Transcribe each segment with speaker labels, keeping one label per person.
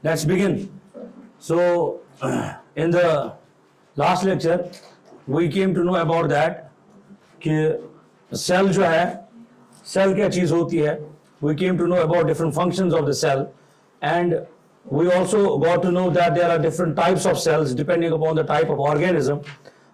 Speaker 1: Let's begin. So, in the last lecture, we came to know about that कि cell जो है, cell क्या चीज़ होती है. We came to know about different functions of the cell, and we also got to know that there are different types of cells depending upon the type of organism.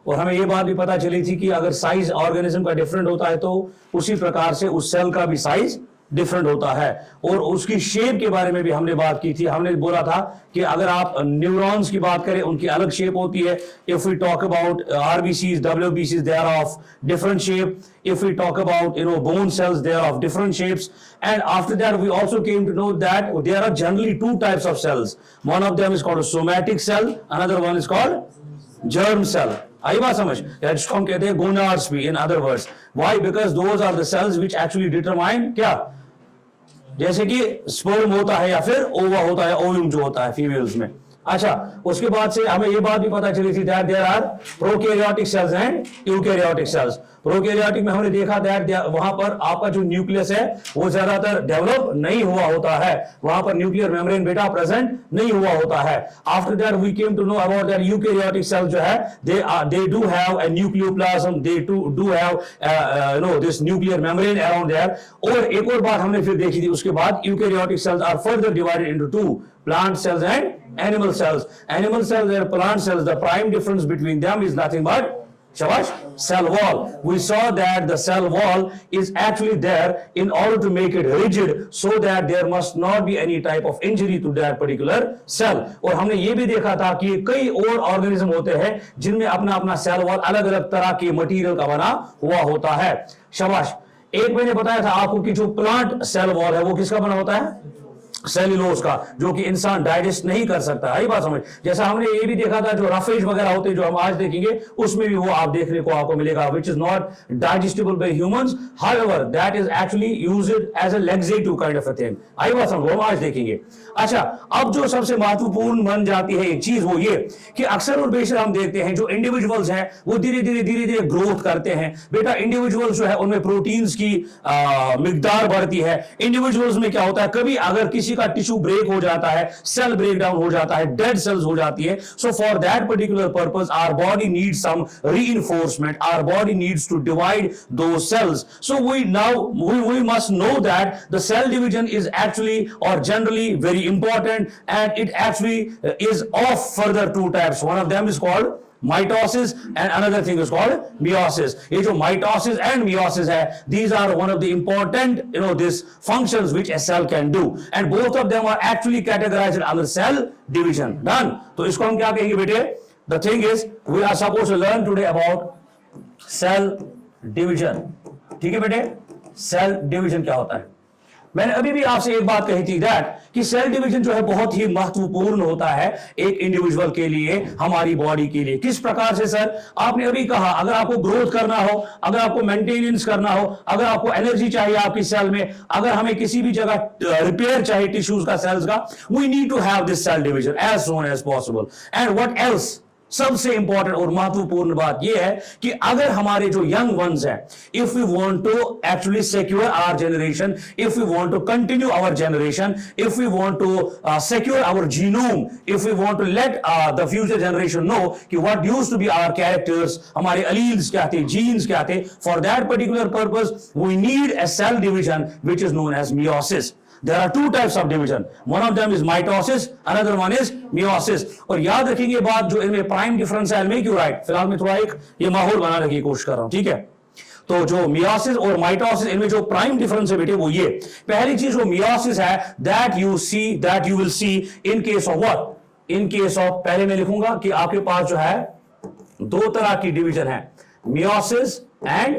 Speaker 1: और हमें ये बात भी पता चली थी कि अगर साइज ऑर्गेनिज्म का डिफरेंट होता है तो उसी प्रकार से उस सेल का भी साइज डिफरेंट होता है. और उसकी शेप के बारे में भी हमने बात की थी. हमने बोला था कि अगर आप न्यूरॉन्स की बात करें उनकी अलग शेप होती है. If we talk about RBCs, डब्ल्यूबीसीज, they are of different shape. If we talk about bone cells, they are of different shapes. And after that we also came to know that there are generally two types of cells. One of them is called a somatic cell, another one is called germ cell. आई बात समझ, या जिसको हम कहते हैं gonads भी in other words. Why? Because those are the cells which actually determine क्या, जैसे कि स्पर्म होता है या फिर ओवा होता है, ओव्यूम जो होता है फीमेल्स में. अच्छा, उसके बाद से हमें ये बात भी पता चली थी that there are prokaryotic cells and eukaryotic cells. Prokaryotic में हमने देखा दैट वहां पर आपका जो न्यूक्लियस है वो ज्यादातर डेवलप नहीं हुआ होता है, वहां पर न्यूक्लियर मेम्ब्रेन बेटा प्रेजेंट नहीं हुआ होता है. After that we came to know about that eukaryotic cell जो है they do have a nucleoplasm, they do have this nuclear membrane around there. और एक और बात हमने फिर देखी थी उसके बाद, eukaryotic cells are further divided into two, plant cells and animal cells. Animal cells and plant cells, the prime difference between them is nothing but shabash, cell wall. We saw that the cell wall is actually there in order to make it rigid so that there must not be any type of injury to that particular cell. और हमने ये भी देखा था कि कई और organism होते हैं जिनमें अपना अपना सेल वॉल अलग अलग तरह के मटेरियल का बना हुआ होता है. शाबाश. एक मैंने बताया था आपको कि जो प्लांट सेल वॉल है वो किसका बना होता है, सेल्यूलोज का, जो कि इंसान डाइजेस्ट नहीं कर सकता है. बात समझ. जैसा हमने ये भी देखा था जो रफेज वगैरह होते हैं जो हम आज देखेंगे उसमें भी वो आप देखने को आपको मिलेगा, which is not digestible by humans, however that is actually used as a laxative kind of a thing. आई बात समझो, हम आज देखेंगे. अच्छा, अब जो सबसे महत्वपूर्ण बन जाती है एक चीज वो ये कि अक्सर और बेशर हम देखते हैं जो इंडिविजुअल्स हैं वो धीरे धीरे ग्रोथ करते हैं. बेटा इंडिविजुअल्स जो है उनमें प्रोटीन्स की मिकदार बढ़ती है. इंडिविजुअल्स में क्या होता है, कभी अगर किसी का टिश्यू ब्रेक हो जाता है, सेल ब्रेक डाउन हो जाता है, डेड सेल्स हो जाती है. So for that particular purpose our body needs some reinforcement, our body needs to divide those cells. So we must know that the cell division is actually or generally very important, and it actually is of further two types. One of them is called mitosis and another thing is called meiosis. ये जो mitosis and meiosis है, these are one of the important this functions which a cell can do, and both of them are actually categorized under cell division. Done. तो इसको हम क्या कहेंगे बेटे? The thing is we are supposed to learn today about cell division. ठीक है बेटे, cell division क्या होता है. मैंने अभी भी आपसे एक बात कही थी दैट कि सेल डिवीजन जो है बहुत ही महत्वपूर्ण होता है एक इंडिविजुअल के लिए, हमारी बॉडी के लिए. किस प्रकार से सर? आपने अभी कहा अगर आपको ग्रोथ करना हो, अगर आपको मेंटेनेंस करना हो, अगर आपको एनर्जी चाहिए आपकी सेल में, अगर हमें किसी भी जगह रिपेयर चाहिए टिश्यूज का, सेल्स का, we need to have this cell division as soon as possible. And what else, सबसे इंपॉर्टेंट और महत्वपूर्ण बात यह है कि अगर हमारे जो यंग वंस हैं, if we want to actually secure our generation, if we want to continue our generation, if we want to secure our genome, if we want to let the future generation know कि what used to be our characters, हमारे alleles क्या थे, genes क्या थे, for that particular purpose we need a cell division which is known as meiosis. There are two types of division. One of them is mitosis, another one is meiosis. और याद रखेंगे बात, जो इनमें प्राइम डिफरेंस है, मैं क्यों right, फिलहाल मैं थोड़ा एक ये माहौल बनाने की कोशिश कर रहा हूं. ठीक है, तो जो मियोसिस और माइटोसिस, इनमें जो प्राइम डिफरेंस है बेटे वो ये. पहली चीज जो मियोसिस है, that you will see in case of what, in case of, पहले मैं लिखूंगा कि आपके पास जो है दो तरह की डिवीजन है, meiosis and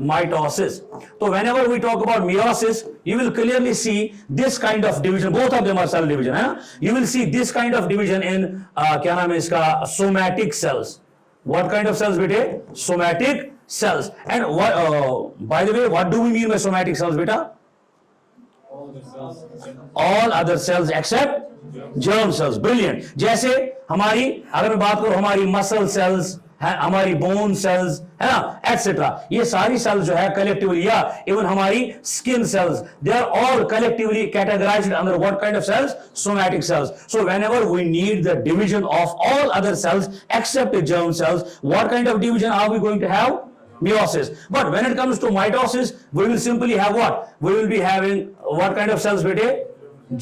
Speaker 1: mitosis. So whenever we talk about meiosis, you will clearly see this kind of division. Both of them are cell division. You will see this kind of division in क्या नाम है इसका, somatic cells. What kind of cells बेटे? Somatic cells. And what, by the way, what do we mean by somatic cells बेटा? All other cells except germ cells. Brilliant. जैसे हमारी, अगर मैं बात करूं हमारी मसल सेल्स, हमारी बोन सेल्स है ना, एटसेट्रा, ये सारी सेल्स जो है कलेक्टिवली, या इवन हमारी skin cells, they are all collectively categorized under what kind of cells, somatic cells. So whenever we need the division of all other cells except germ cells, what kind of division are we going to have? Meiosis. But when it comes to mitosis, we will simply have what? We will be having what kind of cells bete?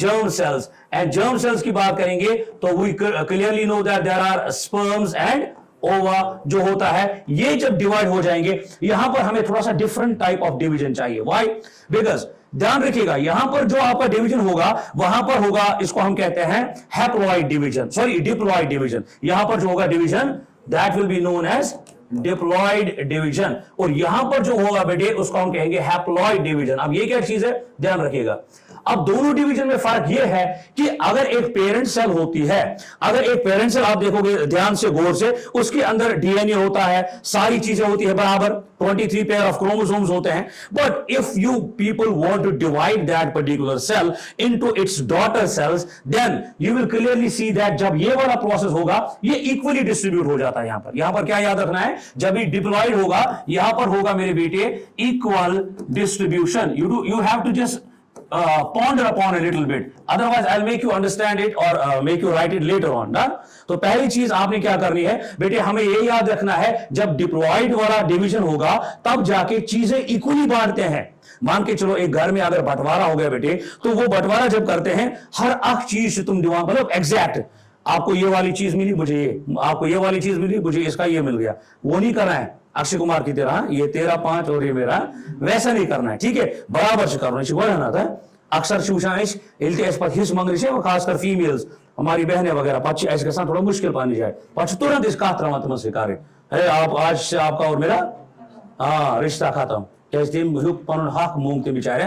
Speaker 1: Germ cells. And germ cells की बात करेंगे तो we clearly know that there are sperms and ओवा जो होता है, ये जब डिवाइड हो जाएंगे, यहां पर हमें थोड़ा सा डिफरेंट टाइप ऑफ डिवीजन चाहिए. व्हाई? बिकॉज ध्यान रखिएगा, यहां पर जो आपका डिवीजन होगा वहां पर होगा, इसको हम कहते हैं haploid division, sorry diploid division. यहां पर जो होगा division, that will be known as diploid division. और यहां पर जो होगा बेटे उसको हम कहेंगे हैप्लॉइड डिवीजन. अब ये क्या चीज है, ध्यान रखिएगा. अब दोनों डिवीजन में फर्क यह है कि अगर एक पेरेंट सेल होती है, अगर एक पेरेंट सेल आप देखोगे ध्यान से गौर से, उसके अंदर डीएनए होता है, सारी चीजें होती है बराबर, 23 पेयर ऑफ क्रोमोसोम्स होते हैं. But if you people want to divide that particular cell into its daughter cells, then you will clearly see that जब ये वाला प्रोसेस होगा, ये इक्वली डिस्ट्रीब्यूट हो जाता है. यहां पर क्या याद रखना है, जब ये डिप्लॉइड होगा, यहां पर होगा मेरे बेटे equal distribution. You have to just ponder upon a little bit, otherwise I'll make you understand it or make you write it later on. ना, तो पहली चीज आपने क्या करनी है बेटे, हमें ये याद रखना है, जब डिप्लॉइड वाला डिवीजन होगा तब जाके चीजें इक्वली बांटते हैं. मान के चलो एक घर में अगर बंटवारा हो गया बेटे, तो वो बंटवारा जब करते हैं, हर एक चीज तुम डिवाइड, मतलब एग्जैक्ट, आपको ये वाली चीज मिली, मुझे ये, आपको ये वाली चीज मिली, मुझे इसका ये मिल गया, वो नहीं करना है अक्षय कुमार की तरह, ये तेरा 5 और ये मेरा, वैसा नहीं करना है. ठीक है, बराबर से करना है. अक्सर शिवशान हिस्स मंगरी से, खासकर फीमेल्स, हमारी बहनें वगैरह पच्ची ऐसे साथ थोड़ा मुश्किल पानी जाए, पच तुरंत इसका त्रम स्वीकारे, अरे आप आज से आपका और मेरा रिश्ता खत्म, पन हक मूंगते बेचारे.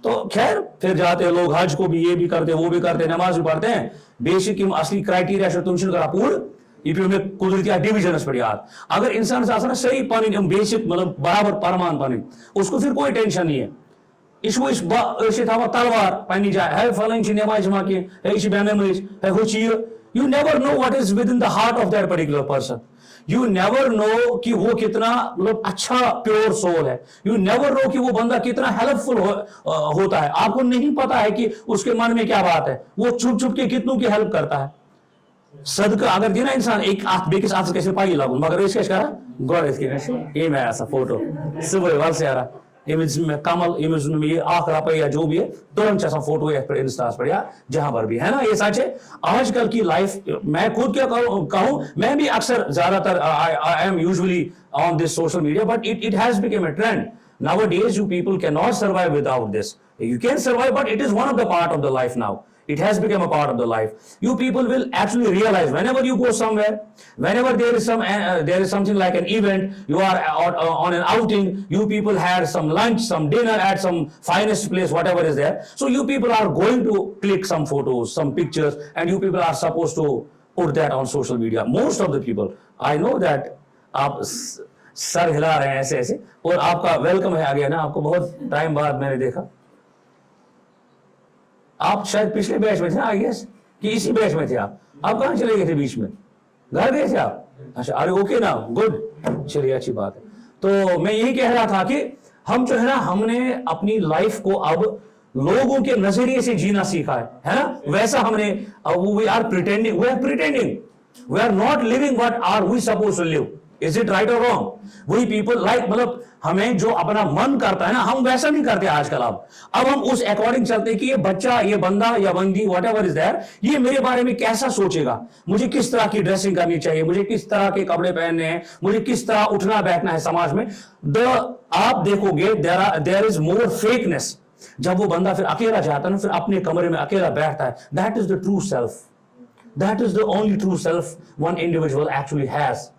Speaker 1: तो खैर फिर जाते हैं लोग हज को भी, ये भी करते, वो भी करते, नमाज भी पढ़ते हैं. बेसिक असली क्राइटेरिया तुम पूर्ण कुदरती डिवीजन पे याद, अगर इंसान सही पानी बेसिक मतलब बराबर परमान पानी, उसको फिर कोई टेंशन नहीं है. तलवार पानी जाए है, फलन नमाज जमा की है, बेमेमोरीज है, हो चीज. You never know what is with in the heart of that particular person. You never know कि वो कितना मतलब अच्छा प्योर सोल है. यू नेवर नो कि वो बंदा कितना हेल्पफुल होता है. आपको नहीं पता है कि उसके मन में क्या बात है, वो छुप छुप के कितनों की हेल्प करता है. सदका अगर दिया ना इंसान एक हाथ बेकिस हाथ कैसे पाई लागू, मगर इसके करा गॉड इसके ये मैं ऐसा फोटो सुबह वाल से आ रहा इमेज में कमल इमेज में ये आखरा पे या जो भी है तुरंत ऐसा फोटो या फिर इंस्टा पर या जहां पर भी है ना. ये सच है. आजकल की लाइफ, मैं खुद क्या कहूं, मैं भी अक्सर ज्यादातर I am usually on this social media, but it has become a trend. Nowadays you people cannot survive without this. You can survive, but it is one of the part of the life now. It has become a part of the life. You people will actually realize whenever you go somewhere, whenever there is something like an event, you are on an outing, you people had some lunch, some dinner at some finest place, whatever is there. So you people are going to click some photos, some pictures, and you people are supposed to put that on social media. Most of the people, I know that, आप sir हिला रहे हैं ऐसे ऐसे, और आपका welcome है आ गया ना, आपको बहुत टाइम बाद मैंने देखा. आप शायद पिछले बैच में थे आई गेस, कि इसी बैच में थे आप कहां चले गए थे बीच में, घर गए थे आप? अच्छा, अरे ओके ना, गुड, चलिए अच्छी बात है. तो मैं यही कह रहा था कि हम जो है ना, हमने अपनी लाइफ को अब लोगों के नजरिए से जीना सीखा है ना. वैसा हमने, we are pretending, we are not living what are we suppose to live. Is it right or wrong? वही पीपल लाइक, मतलब हमें जो अपना मन करता है ना, हम वैसा नहीं करते आजकल. अब हम उस अकॉर्डिंग चलते हैं कि ये बच्चा, ये बंदा या बंदी, व्हाटएवर इज देयर, ये मेरे बारे में कैसा सोचेगा, मुझे किस तरह की ड्रेसिंग करनी चाहिए, मुझे किस तरह के कपड़े पहनने हैं, मुझे किस तरह उठना बैठना है समाज में. आप देखोगे देयर इज मोर फेकनेस. जब वो बंदा फिर अकेला जाता है ना, फिर अपने कमरे में अकेला बैठता है, that is the true self. That is the only true self one individual actually has.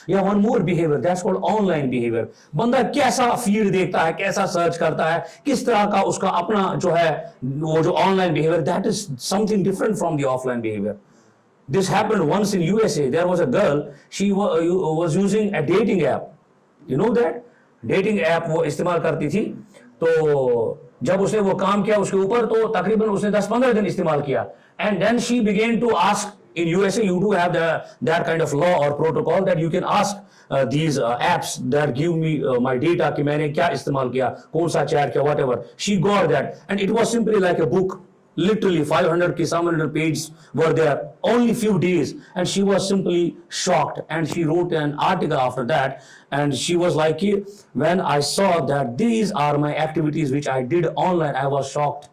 Speaker 1: या one more behaviour, that's called online behaviour. बंदा कैसा फीड देखता है, कैसा सर्च करता है, किस तरह का उसका अपना जो है वो जो online behaviour, that is something different from the offline behaviour. This happened once in USA. There was a girl, she was using a dating app. You know that? Dating app वो इस्तेमाल करती थी. तो जब उसने वो काम किया उसके ऊपर, तो तकरीबन उसने 10-15 दिन इस्तेमाल किया. And then she began to ask In USA, you do have that kind of law or protocol that you can ask these apps that give me my data कि मैंने क्या इस्तेमाल किया, कौन सा chat किया, whatever. She got that, and it was simply like a book. Literally 500 ki 700 pages were there, only few days, and she was simply shocked, and she wrote an article after that, and she was like, when I saw that these are my activities which I did online, I was shocked,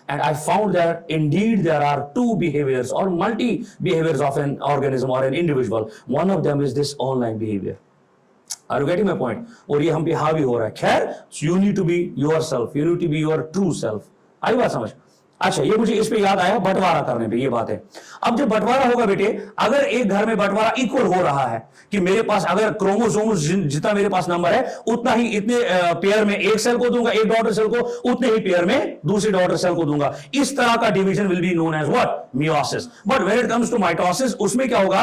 Speaker 1: and I found that indeed there are two behaviors or multi behaviors of an organism or an individual. One of them is this online behavior. Are you getting my point? और ये हम पे हावी हो रहा है. खैर, you need to be yourself, you need to be your true self. आई बात समझ? अच्छा, ये मुझे इस पे याद आया बंटवारा करने पे, ये बात है. अब जब बंटवारा होगा बेटे, अगर एक घर में बंटवारा इक्वल हो रहा है कि मेरे पास अगर क्रोमोसोम जितना मेरे पास नंबर है उतना ही इतने पेयर में एक सेल को दूंगा, एक डॉटर सेल को उतने ही पेयर में दूसरी डॉटर सेल को दूंगा. इस तरह का division will be known as what? Meiosis. But when it comes to mitosis, उसमें क्या होगा?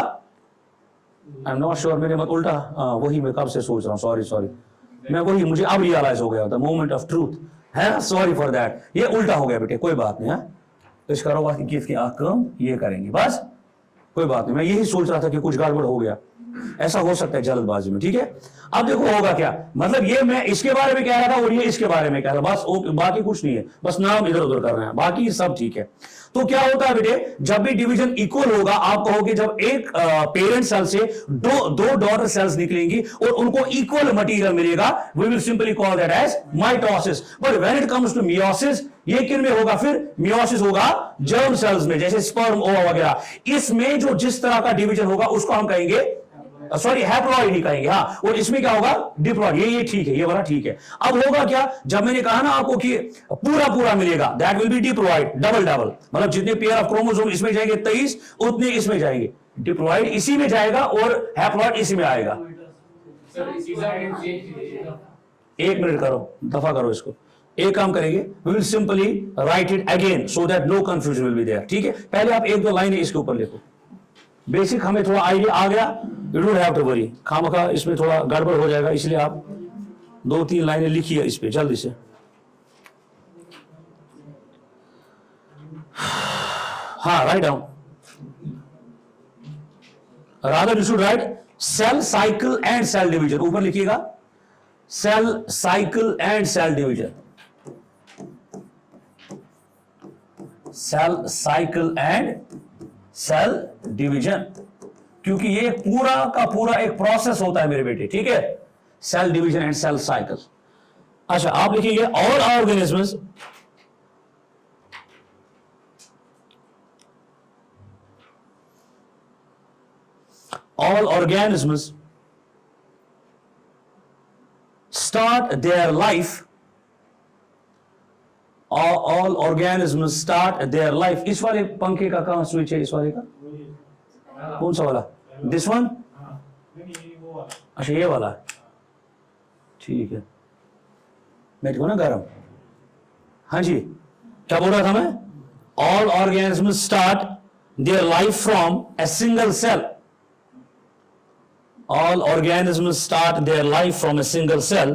Speaker 1: आई एम नॉट श्योर, मैंने मत उल्टा, वही मैं कब से सोच रहा हूं, सॉरी मैं वही, मुझे अब रियलाइज हो गया, द मोमेंट ऑफ ट्रूथ है. सॉरी फॉर दैट, ये उल्टा हो गया बेटे, कोई बात नहीं है. तो इसका रोगा कि इसकी आंख ये करेंगे, बस कोई बात नहीं. मैं यही सोच रहा था कि कुछ गड़बड़ हो गया, ऐसा हो सकता है जल्दबाजी में. ठीक है, अब देखो होगा क्या, मतलब ये मैं इसके बारे में कह रहा था और ये इसके बारे में कह रहा था, बस बाकी कुछ नहीं है, बस नाम इधर उधर कर रहे हैं, बाकी सब ठीक है. तो क्या होता है बेटे, जब भी डिवीजन इक्वल होगा, आप कहोगे जब एक पेरेंट सेल से दो डॉटर सेल्स निकलेंगी और उनको इक्वल मटेरियल मिलेगा, we will simply call that as mitosis. But when it comes to meiosis, ये किन में होगा? फिर मियोसिस होगा जर्म सेल्स में, जैसे स्पर्म, ओवा वगैरह. इसमें जो जिस तरह का डिवीजन होगा उसको हम कहेंगे, सॉरी हैप्लॉइड ही कहेंगे. हाँ, और इसमें क्या होगा? डिप्लॉइड. ये ठीक है, ये वाला ठीक है. अब होगा क्या, जब मैंने कहा ना आपको कि पूरा मिलेगा, that will B diploid, double, मतलब जितने पेयर ऑफ क्रोमोसोम इसमें जाएंगे 23, उतने इसमें जाएंगे. डिप्लॉइड इसी में जाएगा और हैप्लॉइड इसी में आएगा. एक मिनट करो, दफा करो इसको. एक काम करेंगे, we will simply write it again so that no confusion will be there. ठीक है, पहले आप एक दो लाइनें इसके ऊपर लिखो. बेसिक हमें थोड़ा आइडिया आ गया, you don't have to worry. खामखा इसमें थोड़ा गड़बड़ हो जाएगा, इसलिए आप 2-3 लाइनें लिखिए इस पे जल्दी से. हाँ, right down. Rather you should write cell cycle and cell division. ऊपर लिखिएगा cell cycle and cell division. Cell cycle and cell division, क्योंकि ये पूरा का पूरा एक प्रोसेस होता है मेरे बेटे. ठीक है, cell division and cell cycle. अच्छा, आप लिखिए all organisms start their life. All organisms start their life. इस वाले पंखे का कहां स्विच है? इस वाले का कौन सा वाला? This one. अच्छा, ये वाला, ठीक है. मैं देखो ना गरम. हाँ जी, क्या बोल रहा था मैं? All organisms start their life from a single cell. All organisms start their life from a single cell.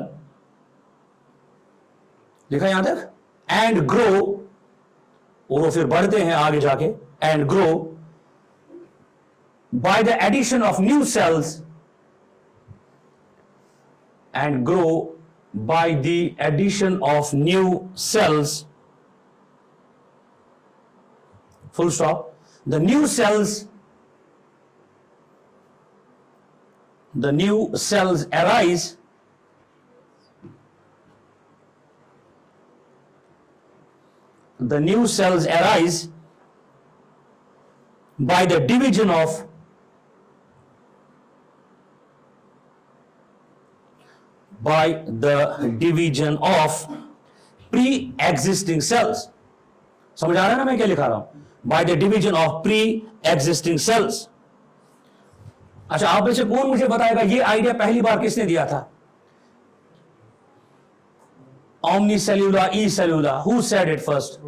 Speaker 1: लिखा यहां तक? And grow, वो फिर बढ़ते हैं आगे जाके, and grow by the addition of new cells, and grow by the addition of new cells. Full stop. The new cells arise by the division of pre-existing cells. समझ आ रहा है ना मैं क्या लिखा रहा हूं? By the division of pre-existing cells. अच्छा, आप में से कौन मुझे बताएगा ये आइडिया पहली बार किसने दिया था? Omnicellular, E-cellular. Who said it first?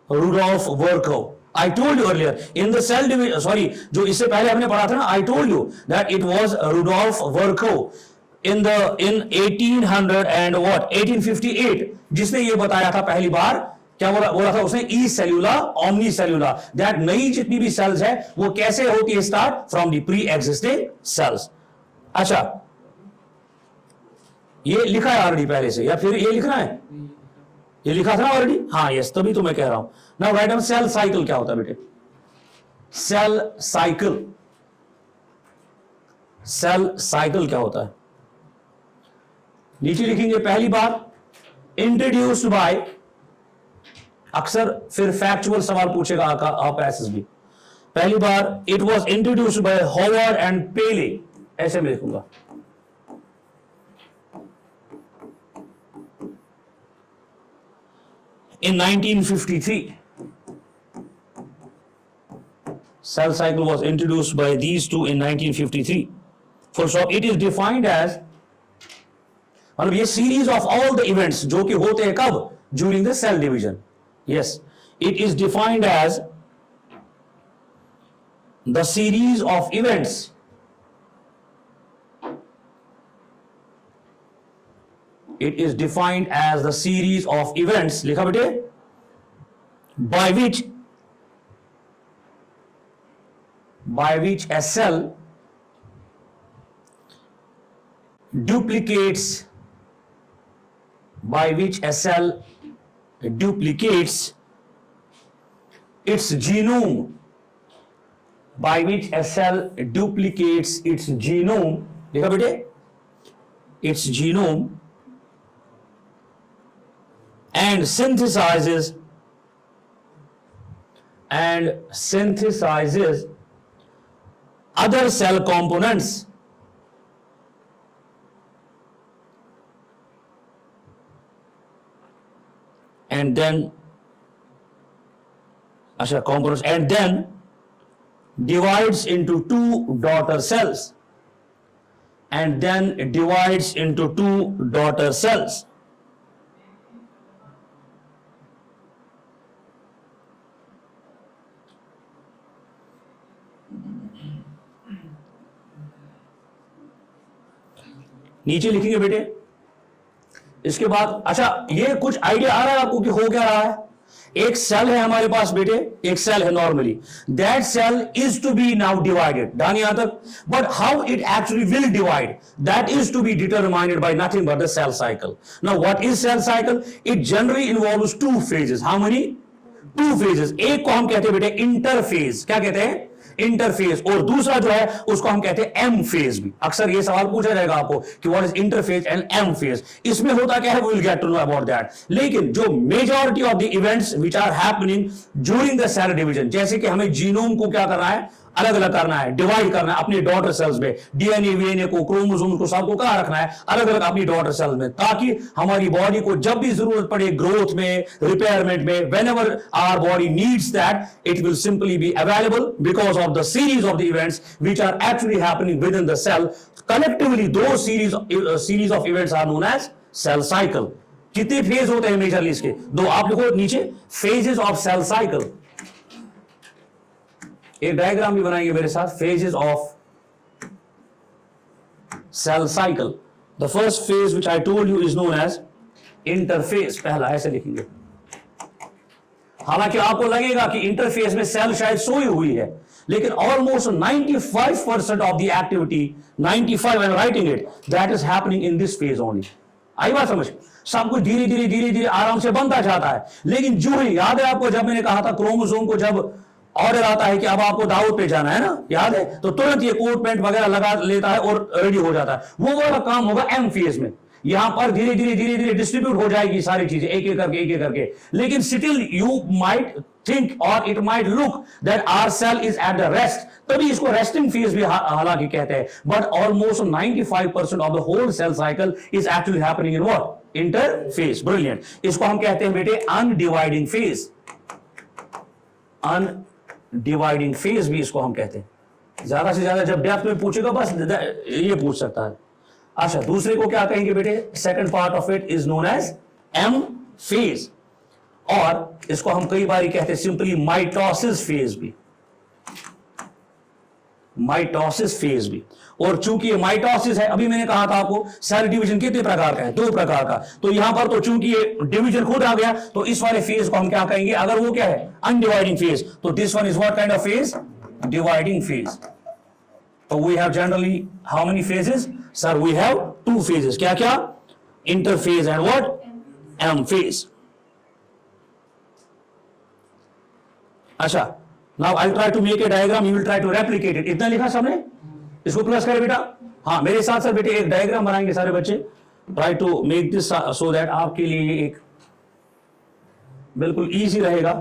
Speaker 1: Rudolf Virchow. I told you earlier in the cell division. Sorry, जो इससे पहले हमने पढ़ा था ना, I told you that it was Rudolf Virchow in 1800 and what 1858 जिसने ये बताया था पहली बार क्या बोला था उसने? ई सेल्यूला ओमनी सेल्यूला, दैट नई जितनी भी सेल्स है वो कैसे होती है? Start from the pre existing cells. अच्छा, ये लिखा है ऑलरेडी पहले से या फिर ये लिखना है? ये लिखा था ऑलरेडी, हाँ यस, तभी तो मैं कह रहा हूं। Now write down cell cycle क्या होता है बेटे? सेल साइकिल, सेल साइकिल क्या होता है? नीचे लिखेंगे पहली बार इंट्रोड्यूस्ड बाय, अक्सर फिर फैक्चुअल सवाल पूछेगा आप एसएसबी। पहली बार it was introduced by Howard and Pelc, ऐसे में लिखूंगा। In 1953, cell cycle was introduced by these two in 1953. Full stop. It is defined as, मतलब ये series of all the events जो कि होते हैं कब? During the cell division. Yes, it is defined as the series of events it is defined as the series of events, लिखा बेटे, by which a cell duplicates its genome, by which a cell duplicates its genome, लिखा बेटे, its genome, and synthesizes other cell components and then divides into two daughter cells. नीचे लिखेंगे बेटे, इसके बाद अच्छा ये कुछ आइडिया आ रहा है आपको कि हो क्या रहा है? एक सेल है हमारे पास बेटे, एक सेल है normally, that cell is to be now divided, done यहां तक, but how it actually will divide, that is to be determined by nothing but the cell cycle. Now what is cell cycle? It generally involves two phases. How many? Two phases. एक को हम कहते हैं बेटे interphase, क्या कहते हैं? Interphase. और दूसरा जो है उसको हम कहते हैं एम फेज भी। अक्सर ये सवाल पूछा जाएगा आपको कि what is interphase and M phase, इसमें होता क्या है? We will get to know about that. लेकिन जो majority of the events which are happening during the cell division, जैसे कि हमें जीनोम को क्या करना है? अलग अलग करना है, डिवाइड करना है अपने डॉटर सेल्स में, डीएनए वीएनए को, क्रोमोसोम को, सबको कहां रखना है? अलग अलग अपनी डॉटर सेल्स में, ताकि हमारी बॉडी को जब भी जरूरत पड़े ग्रोथ में, रिपेयरमेंट में, whenever our body needs that, it will simply be available because of the series of the events which are actually happening within the cell. Collectively those series of events are known as cell cycle. कितने phase होते हैं majorly इसके? दो। आप लिखो नीचे phases of cell cycle, एक diagram भी बनाएंगे मेरे साथ, phases of cell cycle. The first phase which I told you is known as interphase, पहला ऐसे लिखेंगे। हालांकि आपको लगेगा कि इंटरफेज में सेल शायद सोई हुई है, लेकिन almost 95% of the activity, 95 I am writing it, that is happening in this phase only. आई बात समझ? सब कुछ धीरे धीरे धीरे धीरे आराम से बनता जाता है, लेकिन जो ही याद है आपको जब मैंने कहा था क्रोमोसोम को जब ऑर्डर आता है कि अब आपको दावत पे जाना है ना, याद है, तो तुरंत ये कोट पैंट वगैरह लगा लेता है और रेडी हो जाता है। वो वाला काम होगा एम फेज में। यहां पर धीरे धीरे धीरे धीरे डिस्ट्रीब्यूट हो जाएगी सारी चीजें एक एक करके, लेकिन still you might think or it might look that our cell is at the rest, तभी इसको रेस्टिंग फेज भी हालांकि कहते हैं, but almost 95% of the whole cell cycle is actually happening in what? Interphase. Brilliant. इसको हम कहते हैं बेटे अनडिवाइडिंग फेज, अनडिवाइडिंग फेज भी इसको हम कहते हैं। ज्यादा से ज्यादा जब डेप्थ में पूछेगा बस ये पूछ सकता है। अच्छा, दूसरे को क्या कहेंगे बेटे? Second part of it is known as M phase, और इसको हम कई बार कहते हैं सिंपली माइटोसिस फेज भी। माइटोसिस फेज भी। और चूंकि ये माइटोसिस है, अभी मैंने कहा था आपको सेल डिवीजन कितने प्रकार का है, 2 प्रकार का। तो यहां पर तो चूंकि ये डिवीजन खुद आ गया, तो इस वाले फेज को हम क्या कहेंगे, अगर वो क्या है अनडिवाइडिंग फेज, तो this one is what kind of phase, dividing phase. तो we have generally how many phases sir, we have 2 phases, क्या क्या, interphase and what, M phase. अच्छा, now I try to make a diagram, you will try to replicate it. इतना लिखा सबने, इसको plus करें बेटा। हाँ, मेरे साथ साथ बेटे एक डायग्राम बनाएंगे सारे बच्चे। Try to make this so that आपके लिए ये एक बिल्कुल इजी रहेगा।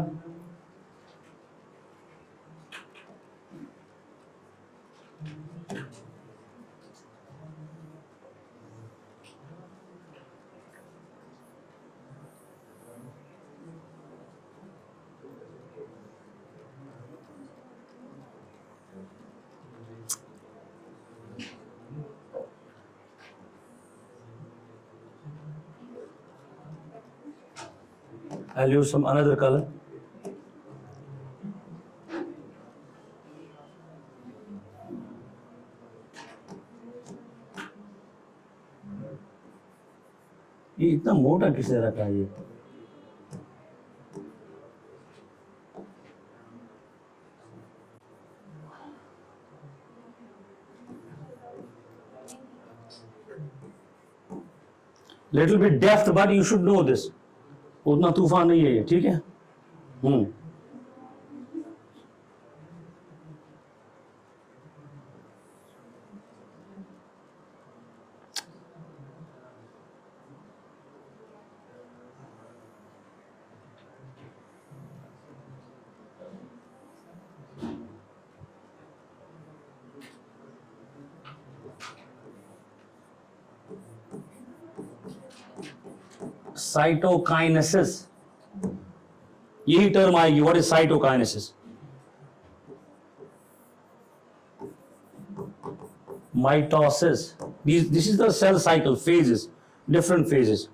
Speaker 1: I'll use some another color. ये इतना मोटा किसने रखा है ये? Little bit depth, but you should know this. उतना तूफान नहीं है ये, ठीक है। साइटोकाइनेसिस, यही टर्म आएगी, what is cytokinesis. Mitosis, this is the cell cycle, phases, different phases.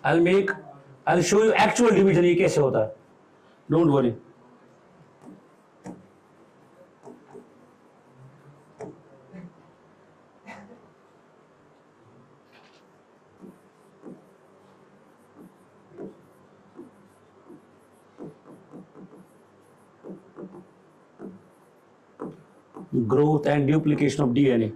Speaker 1: I'll show you actual division ये कैसे होता है, don't worry. Growth and duplication of DNA.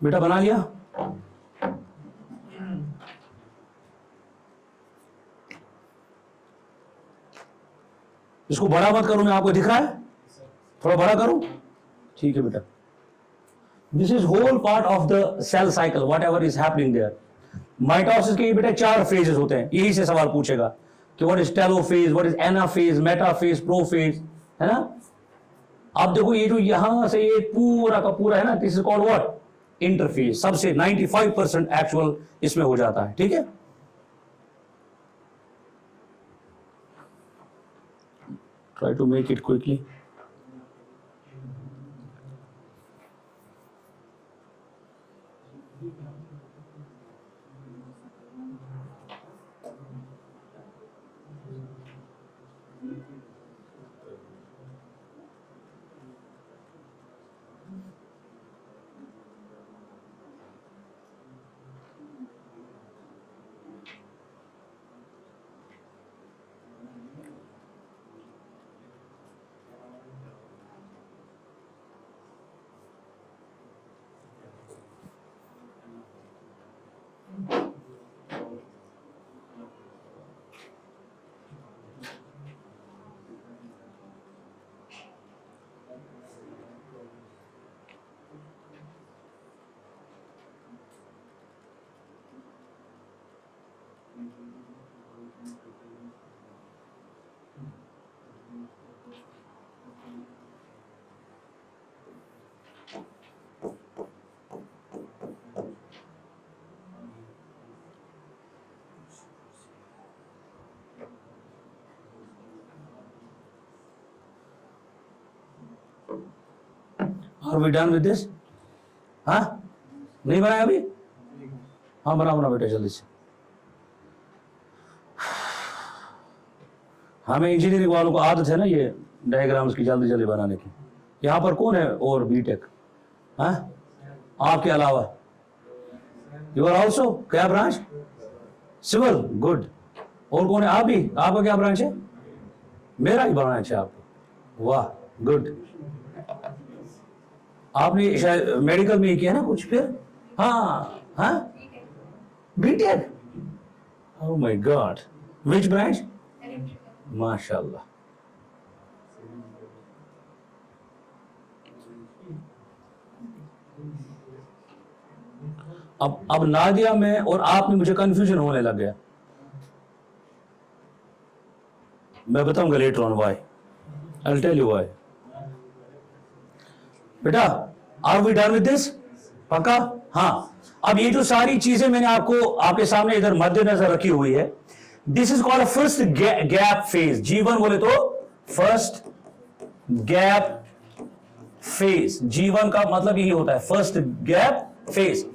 Speaker 1: बेटा बना लिया? इसको बड़ा मत करूं मैं, आपको दिख रहा है? थोड़ा बड़ा करूं? ठीक है बेटा। This is whole part of the cell cycle, whatever is happening there. Mitosis के बेटा 4 फेजेस होते हैं, यही से सवाल पूछेगा कि what is telophase, what is anaphase, metaphase, prophase, है ना। आप देखो ये जो यहां से ये पूरा का पूरा है ना, this is called what, interphase. सबसे 95% एक्चुअल इसमें हो जाता है, ठीक है। Try to make it quickly. Are we done with this? हाँ, नहीं बनाया अभी? हाँ बना बना बेटा जल्दी से। हमें इंजीनियरिंग वालों को आदत है ना ये डायग्राम्स की जल्दी जल्दी बनाने की। यहाँ पर कौन है और बीटेक? हाँ, आपके अलावा? यू आर ऑल्सो क्या ब्रांच? Civil, good. और कौन है? आप भी? आपका क्या ब्रांच है? मेरा ही ब्रांच है आपको। वाह, गुड। आपने शायद मेडिकल में ही किया ना कुछ फिर? हाँ हाँ, BTech. Oh my god, which branch? माशाल्लाह। अब नादिया में और आप में मुझे कंफ्यूजन होने लग गया। मैं बताऊंगा later on why, I will tell you why. बेटा, are we done with this? पक्का? हाँ। अब ये जो सारी चीजें मैंने आपको आपके सामने इधर मद्देनजर रखी हुई है, this is called first gap phase. जीवन बोले तो फर्स्ट गैप फेज। जीवन का मतलब यही होता है, फर्स्ट गैप फेज।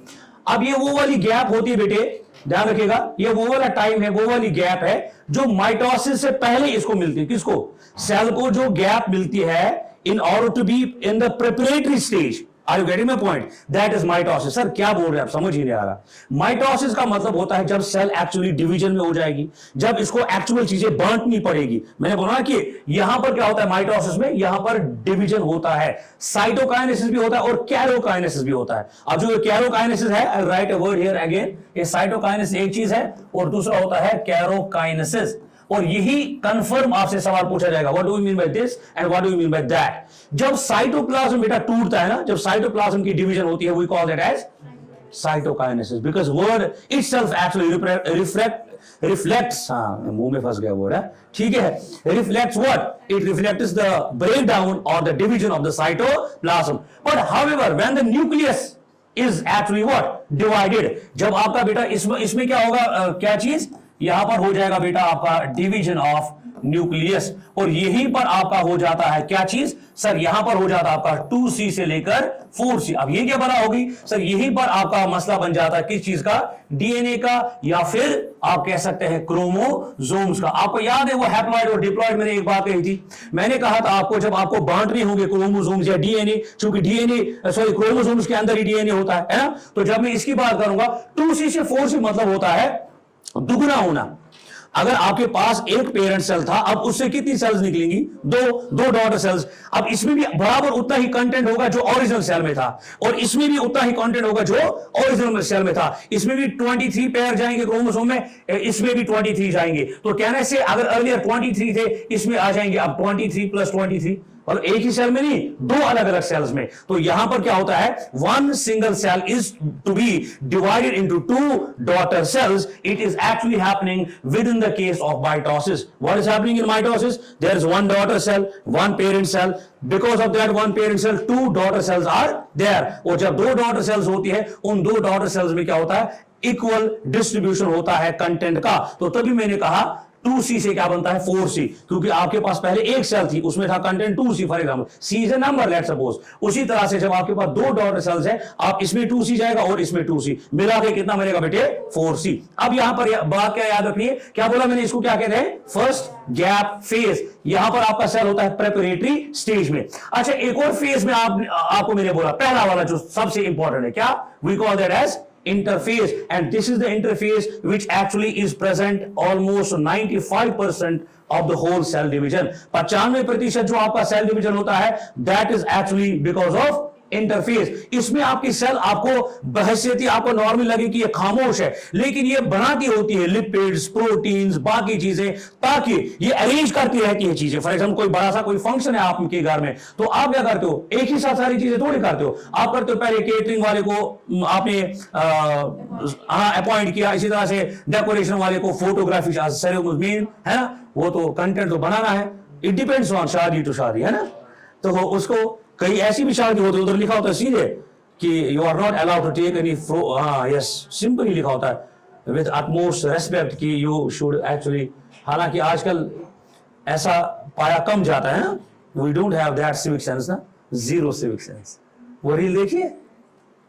Speaker 1: अब ये वो वाली गैप होती है बेटे, ध्यान रखिएगा, ये वो वाला टाइम है, वो वाली गैप है जो माइटोसिस से पहले इसको मिलती है। किसको? सेल को जो गैप मिलती है in order to be in the preparatory stage. Are you getting my point? That is mitosis. Sir क्या बोल रहे हैं आप, समझ ही नहीं आ रहा। माइटोसिस का मतलब होता है जब सेल एक्चुअली डिवीजन में हो जाएगी, जब इसको एक्चुअल चीजें बांटनी पड़ेगी। मैंने बोला कि यहां पर क्या होता है माइटोसिस में, यहां पर डिवीजन होता है, साइटोकाइनेसिस भी होता है और कैरोकाइनेसिस भी होता है। अब जो कैरोकाइनेसिस है, I write a word here again, ये साइटोकाइनेसिस एक चीज है और दूसरा होता है कैरोकाइनेसिस। और यही कंफर्म आपसे सवाल पूछा जाएगा, what do you mean by this and what do you mean by that. जब साइटोप्लाज्म बेटा टूटता है ना, जब साइटोप्लाज्म की डिवीजन होती है, we call that as cytokinesis, because word itself actually reflects, हाँ मुंह में फंस गया वर्ड है, ठीक है, reflects what, it reflects the breakdown और the division of the cytoplasm. But however when the nucleus is actually what, divided, जब आपका बेटा इसमें क्या होगा, क्या चीज यहां पर हो जाएगा बेटा आपका डिवीजन ऑफ न्यूक्लियस, और यहीं पर आपका हो जाता है क्या चीज सर, यहां पर हो जाता है आपका 2C से लेकर 4C। अब ये क्या बना होगी सर, यहीं पर आपका मसला बन जाता है किस चीज का, डीएनए का, या फिर आप कह सकते हैं क्रोमोसोम्स का। आपको याद है वो हैप्लॉइड और डिप्लॉइड, मैंने एक बात कही थी, मैंने कहा था आपको जब आपको बांटने होंगे क्रोमोसोम्स या डीएनए, क्योंकि डीएनए सॉरी क्रोमोसोम्स के अंदर ही डीएनए होता है ना, तो जब मैं इसकी बात करूंगा 2C से 4C मतलब होता है दुगना होना। अगर आपके पास एक पेरेंट सेल था, अब उससे कितनी सेल्स निकलेंगी, दो डॉटर सेल्स। अब इसमें भी बराबर उतना ही कंटेंट होगा जो ओरिजिनल सेल में था, और इसमें भी उतना ही कंटेंट होगा जो ओरिजिनल सेल में था। इसमें भी 23 पेयर जाएंगे क्रोमोसोम में, इसमें भी 23 जाएंगे। तो कहने से अगर अर्लियर 23 थे, इसमें आ जाएंगे अब 23 + 23, और एक ही सेल में नहीं, दो अलग अलग सेल्स में। तो यहां पर क्या होता है, one single cell is to be divided into two daughter cells. It is actually happening within the case of mitosis. What is happening in mitosis? There is one daughter cell, one parent cell. Because of that one parent cell, two daughter cells are there. और जब दो daughter cells होती है, उन दो daughter cells में क्या होता है, इक्वल डिस्ट्रीब्यूशन होता है कंटेंट का। तो तभी मैंने कहा 2C से क्या बनता है, 4C, क्योंकि आपके पास पहले एक सेल थी, उसमें था content 2C for example, C is a number let's suppose. उसी तरह से जब आपके पास दो डॉटर सेल्स है, आप इसमें 2C जाएगा और इसमें 2C, मिला के कितना मिलेगा बेटे, 4C। अब यहां पर बात क्या याद रखनी है, क्या बोला मैंने, इसको क्या कहते हैं, फर्स्ट गैप फेज। यहां पर आपका सेल होता है प्रेपरेटरी स्टेज में। अच्छा, एक और फेज में आपको मैंने बोला, पहला वाला जो सबसे इंपॉर्टेंट है, क्या, we call that as interphase, and this is the interphase which actually is present almost 95% of the whole cell division। 95% जो आपका सेल डिवीजन होता है, that is actually because of interface. इसमें आपकी सेल आपको बहसियती आपको नॉर्मल लगे कि ये खामोश है, लेकिन ये बनाती होती है लिपिड्स, प्रोटीन्स, बाकी चीजें, ताकि ये अरेंज करती रहती है चीजें। फॉर एग्जाम्पल कोई बड़ा सा कोई फंक्शन है आपके घर में, तो आप क्या करते हो, एक ही साथ सारी चीजें थोड़ी करते हो। आप करते हो, पहले केटरिंग वाले को आपने अपॉइंट किया, इसी तरह से डेकोरेशन वाले को, फोटोग्राफी सेरेमनी है ना, वो तो कंटेंट तो बनाना है। इट डिपेंड्स ऑन शादी टू शादी, है ना। तो उसको कई ऐसी भी शादी होती है, उधर लिखा होता है सीधे कि you are not allowed to take any, yes, simple ही लिखा होता है विद अटमोस्ट रेस्पेक्ट कि यू शुड एक्चुअली। हालांकि आजकल ऐसा पाया कम जाता है ना, we don't have that civic sense ना, जीरो सिविक सेंस। वो रील देखिए,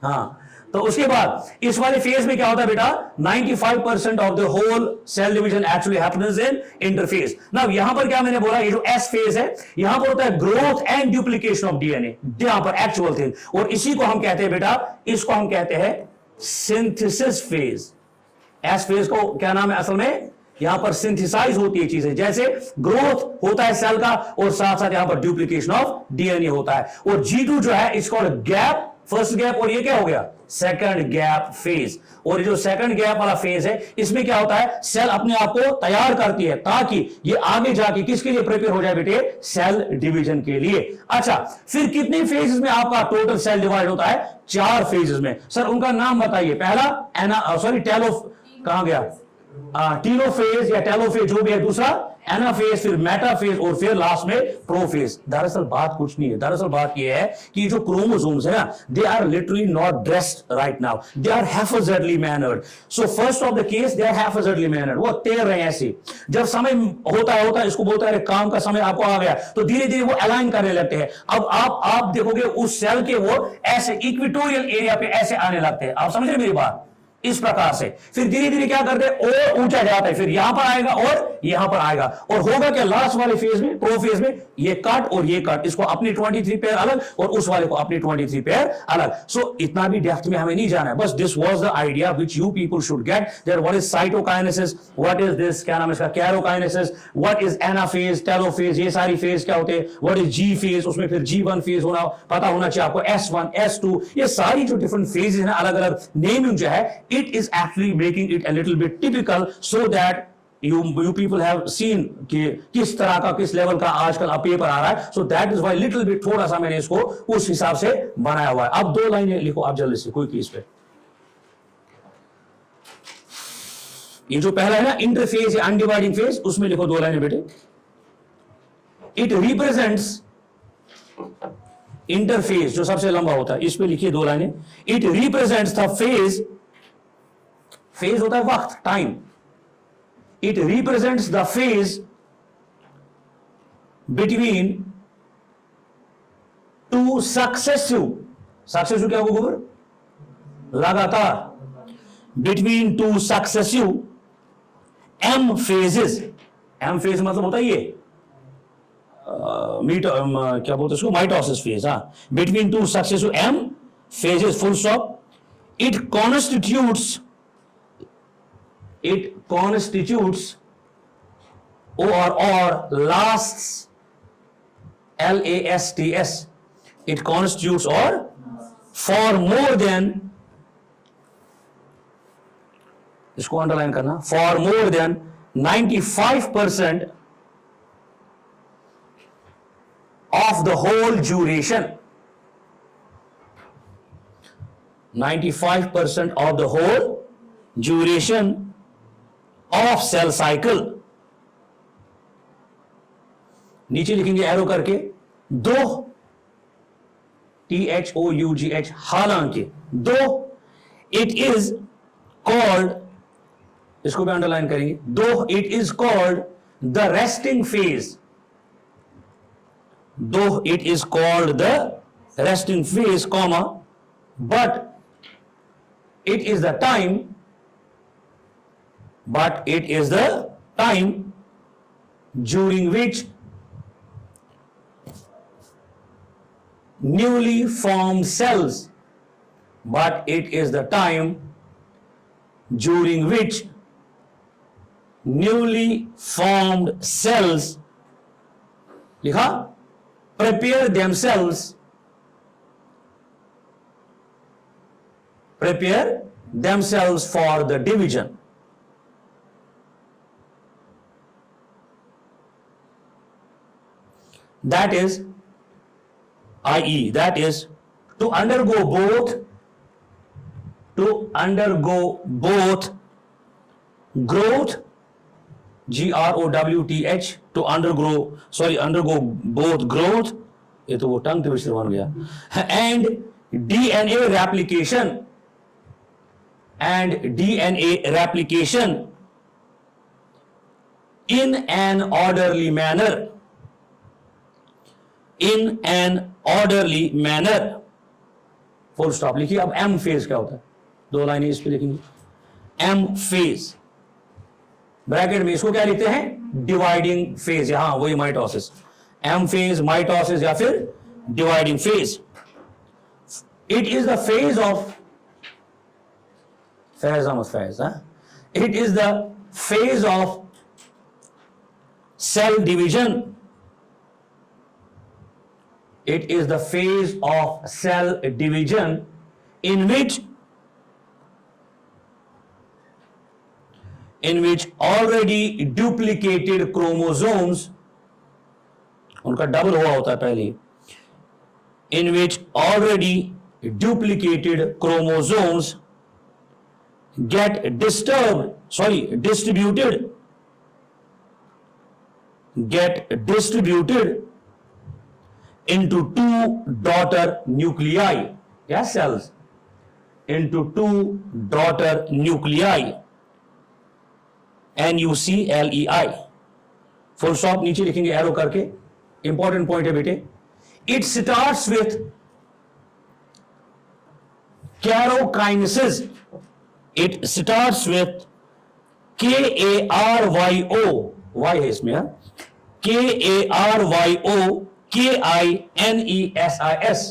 Speaker 1: हाँ। तो उसके बाद इस वाले फेज में क्या होता है बेटा, 95% of the whole cell division actually happens in interphase. Now यहां पर क्या मैंने बोला, ये जो एस फेज है, यहां पर होता है growth and duplication of DNA, यहां पर एक्चुअल थिंग। और इसी को हम कहते हैं बेटा, इसको हम कहते हैं सिंथेसिस फेज। एस फेज को क्या नाम है असल में, यहां पर सिंथेसाइज होती है चीजें, जैसे ग्रोथ होता है सेल का, और साथ साथ यहां पर डुप्लीकेशन ऑफ डीएनए होता है। और G2 जो है, इसको गैप, फर्स्ट गैप, और ये क्या हो गया, सेकंड गैप फेज। और जो सेकंड गैप वाला फेज है, इसमें क्या होता है, सेल अपने आप को तैयार करती है ताकि ये आगे जाके किसके लिए प्रिपेयर हो जाए बेटे, सेल डिवीजन के लिए। अच्छा, फिर कितने फेजेस में आपका टोटल सेल डिवाइड होता है, 4 फेजेस में। सर उनका नाम बताइए। पहला कहां गया, टीलोफेज या टेलोफेज जो भी है, दूसरा एनाफेज, फिर मेटाफेज, और फिर लास्ट में प्रोफेज। दरअसल बात कुछ नहीं है, दरअसल बात यह है कि जो क्रोमोसोम्स है ना, they are literally not dressed right now, they are haphazardly mannered. So first of the case they are haphazardly mannered, वो तैर रहे हैं ऐसे। जब समय होता है इसको बोलता है काम का समय आपको आ गया, तो धीरे धीरे वो अलाइन करने लगते हैं। अब आप देखोगे उस सेल के वो ऐसे इक्वेटोरियल एरिया पे ऐसे आने लगते हैं। आप समझ रहे मेरी बात, इस प्रकार से। फिर धीरे धीरे क्या करते हैं, और ऊंचा जाता है, फिर यहां पर आएगा और यहां पर आएगा, और होगा क्या, लास्ट वाले फेज में, प्रो फेज में, ये कट और ये कट, इसको अपनी 23 पेयर अलग और उस वाले को अपनी 23 पेयर अलग। सो इतना भी डेप्थ में हमें नहीं जाना है, बस this was the idea which you people should get, that what is cytokinesis, what is this, क्या नाम है इसका, कैरोकाइनेसिस, व्हाट इज एनाफेज, टेलोफेज, ये सारी फेज क्या होते हैं, व्हाट इज जी फेज, उसमें फिर G1 फेज होना पता होना चाहिए आपको, S1, S2, ये सारी जो डिफरेंट फेजेस हैं, अलग अलग नेमिंग जो है, it is actually making it a little bit typical so that you people have seen कि किस तरह का, किस लेवल का आजकल अब पेपर आ रहा है। so that is why little bit थोड़ा सा मैंने इसको उस हिसाब से बनाया हुआ है। अब 2 लाइनें लिखो आप जल्दी से, कोई केस पे। ये जो पहला है ना, इंटरफेज या अनडिवाइडिंग फेज, उसमें लिखो 2 लाइनें बेटे। इट रिप्रेजेंट्स, इंटरफेज जो सबसे लंबा होता है, इस पे लिखिए 2 लाइनें। It represents the phase, phase होता है वक्त, time. It represents the phase between 2 successive क्या होगा गोबर, लगातार, between 2 successive M phases. M phase मतलब होता है ये क्या बोलते हैं इसको, माइटोसिस फेज। हाँ, between 2 successive M phases, full stop. It constitutes or lasts, LASTS, it constitutes or for more than, इसको अंडरलाइन करना, for more than 95% of the whole duration. 95% of the whole duration of cell cycle. नीचे लिखेंगे arrow करके दो, THOUGH, हालांकि दो, it is called, इसको भी अंडरलाइन करेंगे, though it is called the resting phase, though it is called the resting phase, comma, but it is the time, during which newly formed cells, but it is the time during which newly formed cells, लिखा, prepare themselves for the division. That is, i.e., that is to undergo both growth, GROWTH, undergo both growth, ये तो वो tongue twister बन गया, and DNA replication in an orderly manner. Full stop लिखिए. अब M phase क्या होता है, दो लाइनें इस पे लिखेंगे. एम फेज ब्रैकेट में इसको क्या लिखते हैं, डिवाइडिंग फेज. यहां वही माइटोसिस, एम फेज, माइटोसिस या फिर dividing phase. It is the phase of it is the phase of cell division. It is the phase of cell division in which already duplicated chromosomes, उनका double हुआ होता है पहले, in which already duplicated chromosomes get distributed into two daughter nuclei, cells, into two daughter nuclei, NUCLEI. Full stop नीचे लिखेंगे arrow करके. Important point है बेटे. It starts with karyokinesis. It starts with KARYO, Y है इसमें, KARYO KINESIS,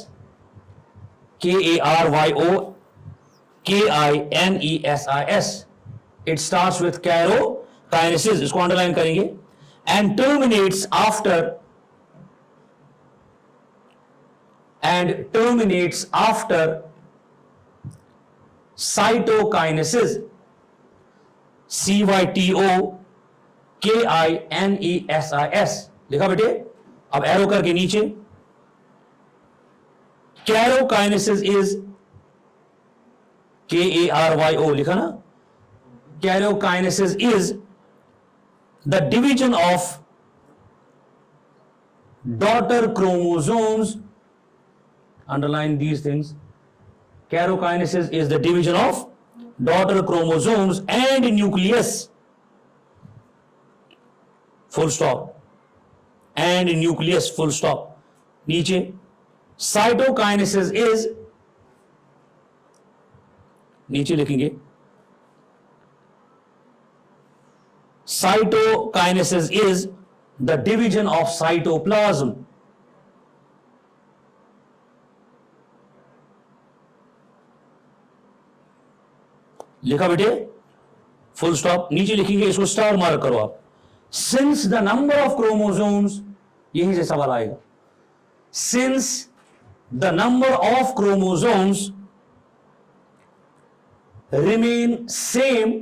Speaker 1: KARYO KINESIS. It starts with karokinesis, इसको underline करेंगे, and terminates after cytokinesis, CYTOKINESIS. लिखा बेटे. अब एरो करके नीचे, कैरोकाइनेसिस इज KARYO लिखा ना. Karyokinesis is the division of daughter chromosomes. Underline these things. Karokinesis is the division of daughter chromosomes and nucleus. Full stop. And nucleus, full stop. नीचे cytokinesis is, नीचे लिखेंगे, cytokinesis is the division of cytoplasm. लिखा बेटे. Full stop. नीचे लिखेंगे, इसको star mark करो आप. Since the number of chromosomes, यहीं से सवाल आएगा. Since the number of chromosomes remain same,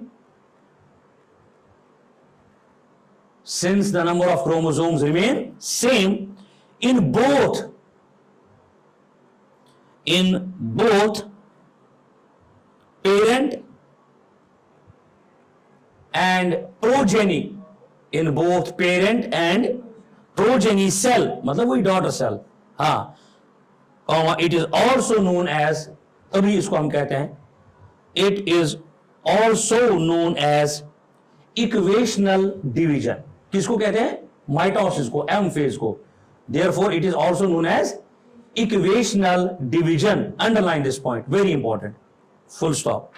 Speaker 1: since the number of chromosomes remain same in both parent and progeny, in both parent and progeny cell, मतलब वही daughter cell, हाँ, it is also known as, तभी इसको हम कहते हैं, it is also known as equational division. किसको कहते हैं? माइटोसिस को, एम फेज को। Therefore it is also known as equational division. Underline this point, very important, full stop.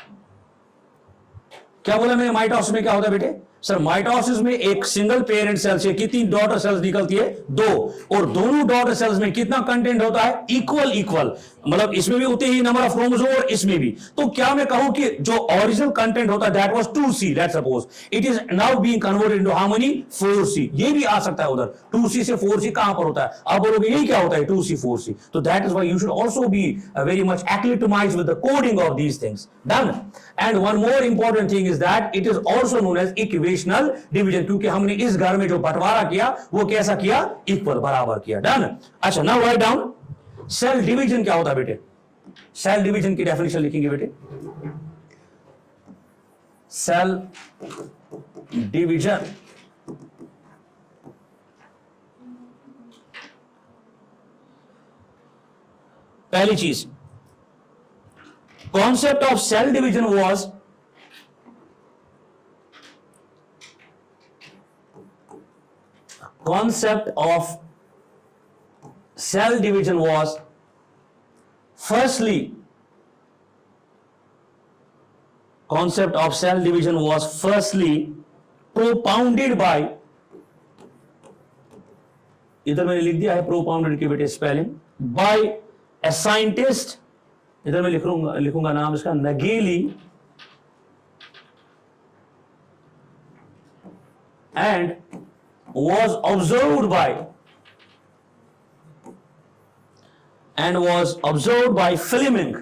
Speaker 1: क्या बोला मैंने? माइटोसिस में क्या होता है बेटे? सर माइटोसिस में एक सिंगल पेरेंट सेल से कितनी डॉटर सेल्स निकलती है? 2, और दोनों डॉटर सेल्स में कितना कंटेंट होता है? इक्वल, मतलब इसमें भी उतने ही नंबर ऑफ क्रोमोसोम और इसमें भी। तो क्या मैं कहूं कि जो ओरिजिनल कंटेंट होता है that was 2C, let's suppose it is now being converted into how many? 4C। ये भी आ सकता है उधर, 2C से 4C कहां पर होता है? आप बोलोगे यही क्या होता है 2C 4C? तो that is why you should also be very much acclimatised with the coding of these things. Done. And one more important thing is that it is also known as equational division, क्योंकि हमने इस घर में जो बंटवारा किया वो कैसा किया? इक्वल, बराबर किया। डन। अच्छा, now write down cell division क्या होता है बेटे? सेल डिवीजन की डेफिनेशन लिखेंगे बेटे। सेल डिवीजन पहली चीज, concept of cell division was concept of cell division was firstly propounded by, इधर मैंने लिख दिया है प्रोपाउंडेड की बेटे स्पेलिंग, बाय ए साइंटिस्ट, इधर मैं लिखूंगा नाम इसका, नगेली and was observed by Fleming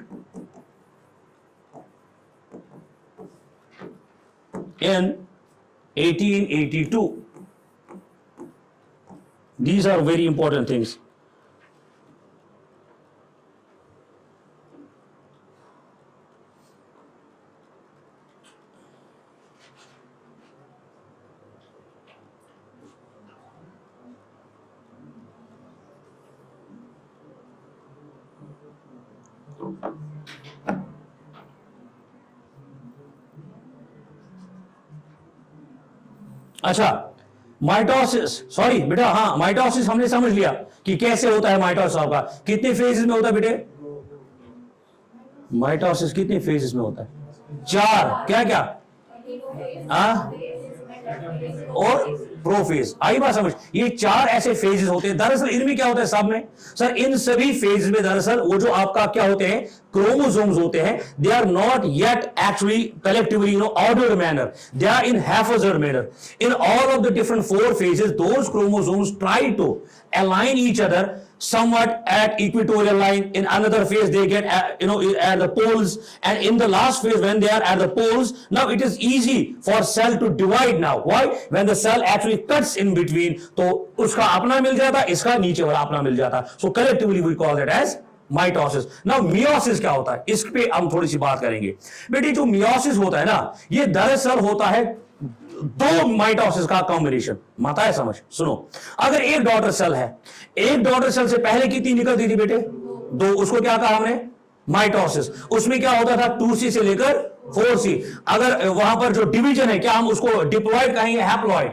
Speaker 1: in 1882. These are very important things. अच्छा, माइटोसिस, सॉरी बेटा, हाँ माइटोसिस हमने समझ लिया कि कैसे होता है माइटोसिस आपका। कितने फेजेस में होता है बेटे? माइटोसिस कितने फेजेस में होता है? 4। क्या क्या? और प्रोफेज। आई बात समझ? ये 4 ऐसे फेजेस होते हैं। दरअसल इनमें क्या होता है सब में? सर इन सभी फेज में दरअसल वो जो आपका क्या होते हैं? क्रोमोसोम्स होते हैं। They are not yet actually collectively ordered manner, they are in haphazard manner. In all of the different 4 phases, those chromosomes try to align each other somewhat at equatorial line. In another phase they get at the poles, and in the last phase when they are at the poles, now it is easy for cell to divide now. Why? When the cell actually cuts in between, तो उसका अपना मिल जाता, इसका नीचे वाला अपना मिल जाता। So collectively we call that as mitosis. Now meiosis क्या होता है? इस पे हम थोड़ी सी बात करेंगे बेटी। जो मियोसिस होता है ना, ये दरअसल होता है 2 माइटोसिस का कॉम्बिनेशन। माता है समझ? सुनो, अगर एक डॉटर सेल है, एक डॉटर सेल से पहले कितनी निकलती थी बेटे? 2। उसको क्या कहा हमने? माइटोसिस। उसमें क्या होता था? 2C से लेकर 4C। अगर वहां पर जो डिवीजन है, क्या हम उसको डिप्लॉइड कहेंगे? हैप्लॉइड,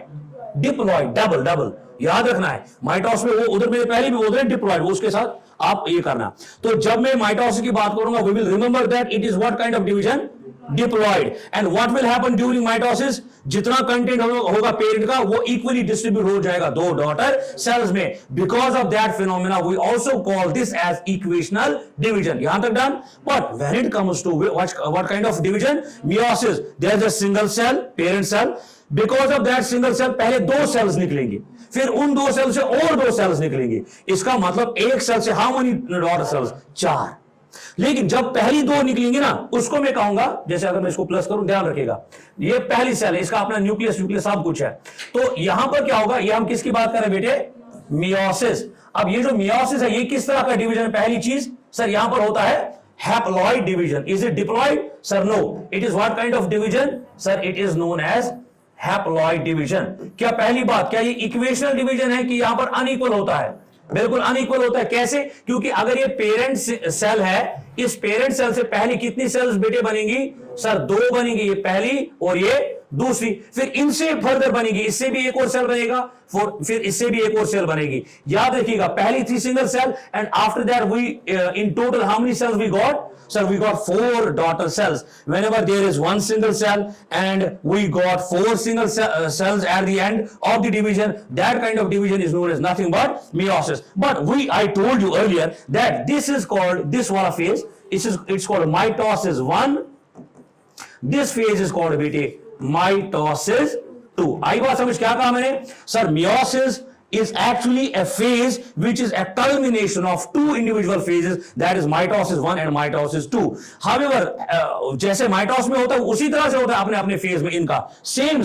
Speaker 1: डिप्लॉइड, डबल याद रखना है। माइटोसिस में वो उधर मेरे पहले भी उधर डिप्लॉइड, वो उसके साथ आप ये करना। तो जब मैं माइटोसिस की बात करूंगा, we will remember that it is what kind of division? Diploid. And what will happen during mitosis? जितना कंटेंट होगा पेरेंट का वो इक्वली डिस्ट्रीब्यूट हो जाएगा 2 डॉटर सेल्स में। Because of that phenomena we also call this as equational division. यहां तक done. But when it comes to what kind of division? Meiosis, there is a single cell, parent cell. Because of that single cell पहले 2 sales निकलेंगे, फिर उन 2 cell से और 2 sales निकलेंगे। इसका मतलब एक सेल से हाउ मेनी डॉटर सेल्स? 4। लेकिन जब पहली 2 निकलेंगी ना, उसको मैं कहूंगा, जैसे अगर मैं इसको प्लस करूं, ध्यान रखिएगा, ये पहली सेल है, इसका अपना न्यूक्लियस सब कुछ है। तो यहां पर क्या होगा? ये हम किसकी बात कर रहे हैं बेटे? मियोसिस। अब ये जो मियोसिस है ये किस तरह का डिवीजन है? पहली चीज सर यहां पर होता है haploid division. Is it diploid? Sir no, it is what kind of division? Sir it is known as haploid division. क्या पहली बात, क्या ये इक्वेशनल डिवीजन है कि यहां पर अनइक्वल होता है? बिल्कुल अनइक्वल होता है। कैसे? क्योंकि अगर ये पेरेंट सेल है, इस पेरेंट सेल से पहली कितनी सेल्स बेटे बनेंगी? सर 2 बनेंगी, ये पहली और ये दूसरी। फिर इनसे फर्दर बनेगी, इससे भी एक और सेल बनेगा, फिर इससे भी एक और सेल बनेगी। याद रखिएगा, पहली 3 single cell and after that we in total how many cells we got? Sir, we got 4 daughter cells. Whenever there is one single cell and we got 4 single cells at the end of the division, that kind of division is known as nothing but meiosis. But I told you earlier that this is called, this wala phase, it's called mitosis 1. This phase is called बेटे mitosis 2. आई बात समझ? क्या कहा मैंने? Sir meiosis is actually a phase which is a culmination of 2 individual phases, that is mitosis 1 and mitosis 2. However, जैसे mitosis में होता है उसी तरह से होता है अपने अपने phase में इनका same,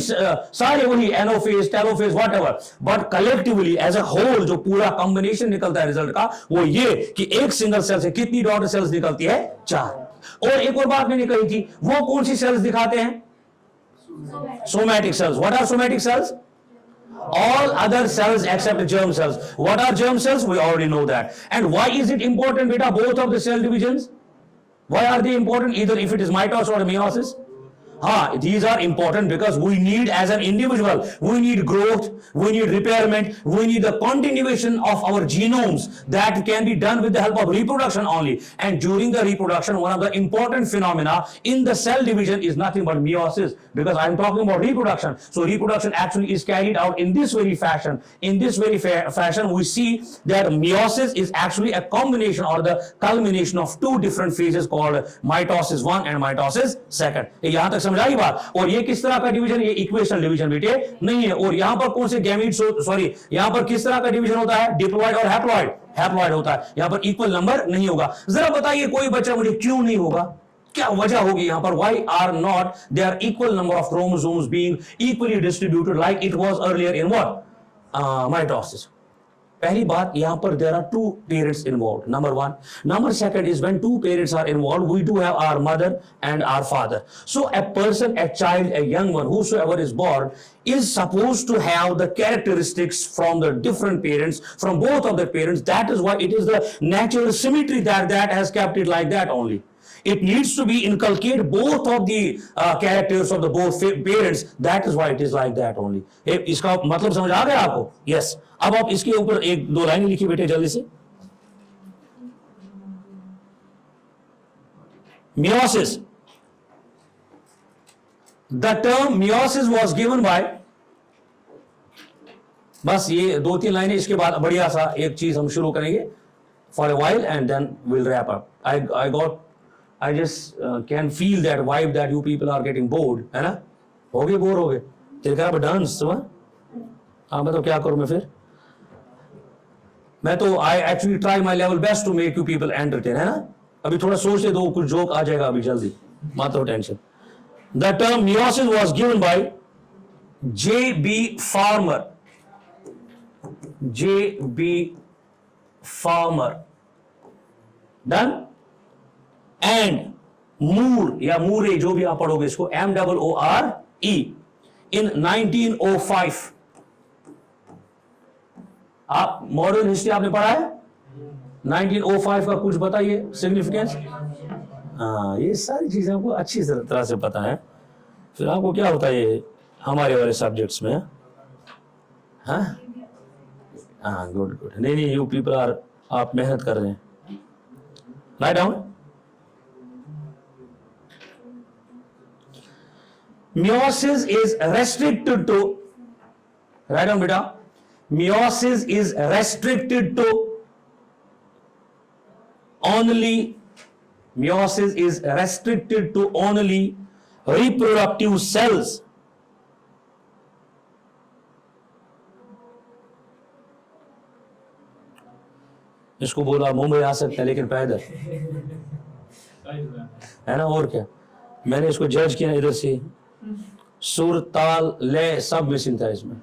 Speaker 1: सारे वही एनोफेज, telophase, whatever, but collectively as a whole जो पूरा combination निकलता है रिजल्ट का वो ये कि एक सिंगल सेल से कितनी डॉटर सेल्स निकलती है? 4। और एक और बात मैंने कही थी, वो कौन सी सेल्स दिखाते हैं? Somatic cells. What are somatic cells? All other cells except germ cells. What are germ cells? We already know that. And why is it important, beta, both of the cell divisions? Why are they important? Either if it is mitosis or meiosis? These are important because we need, as an individual, we need growth, we need repairment, we need the continuation of our genomes that can be done with the help of reproduction only. And during the reproduction, one of the important phenomena in the cell division is nothing but meiosis, because I am talking about reproduction. So reproduction actually is carried out in this very fashion. In this very fashion, we see that meiosis is actually a combination or the culmination of 2 different phases called mitosis 1 and mitosis 2. यहां तक समझाई बात? और ये किस तरह का division? ये इक्वेशनल डिवीजन बेटे नहीं है। और यहां पर कौन से गैमीट्स, सॉरी यहां पर किस तरह का डिवीजन होता है? डिप्लॉइड और हैप्लॉइड। हैप्लॉइड होता है, यहां पर इक्वल नंबर नहीं होगा। जरा बताइए कोई बच्चा मुझे क्यों नहीं होगा? क्या वजह होगी यहां पर? Why are not there equal number of chromosomes being equally distributed like it was earlier in what? Mitosis. पहली बात, यहां पर there are 2 parents involved, number 1. Number 2 is when 2 parents are involved, we do have our mother and our father. So a person, a child, a young one, whosoever is born, is supposed to have the characteristics from the different parents, from both of the parents. That is why it is the natural symmetry that has kept it like that only. It needs to be inculcated both of the characters of the both parents. That is why it is like that only. इसका मतलब समझ आ गया आपको? Yes. अब आप इसके ऊपर 1-2 लाइनें लिखिए बेटे जल्दी से। Meiosis. The term meiosis was given by, बस ये 2-3 लाइनें, इसके बाद बढ़िया सा एक चीज हम शुरू करेंगे for a while and then we'll wrap up. I just can feel that vibe that you people are getting bored, है ना? हो गए, बोर हो गए? तेरे का डांस सुबह? हाँ, मैं तो क्या करूं मैं फिर? मैं तो I actually try my level best to make you people entertain, है ना? अभी थोड़ा सोच ले दो, कुछ जोक आ जाएगा अभी जल्दी, मत हो tension. The term meiosis was given by J.B. Farmer. J.B. Farmer. Done? And Moore या Moore, जो भी आप पढ़ोगे इसको, M-O-O-R-E, in 1905. आप मॉडर्न हिस्ट्री आपने पढ़ा है? 1905 का कुछ बताइए सिग्निफिकेंस। हाँ, ये सारी चीजें आपको अच्छी तरह से पता है। फिर आपको क्या होता है ये हमारे वाले सब्जेक्ट्स में? हाँ हाँ, गुड गुड। नहीं, यू पीपल आर, आप मेहनत कर रहे हैं। Write down. Meiosis is restricted to, write down beta, meiosis is restricted to only reproductive cells. इसको बोला मुंबई आ सकते हैं लेकिन पैदल, है ना? और क्या, मैंने इसको जज किया इधर से, सुर ताल लय सब मिसिंग था इसमें,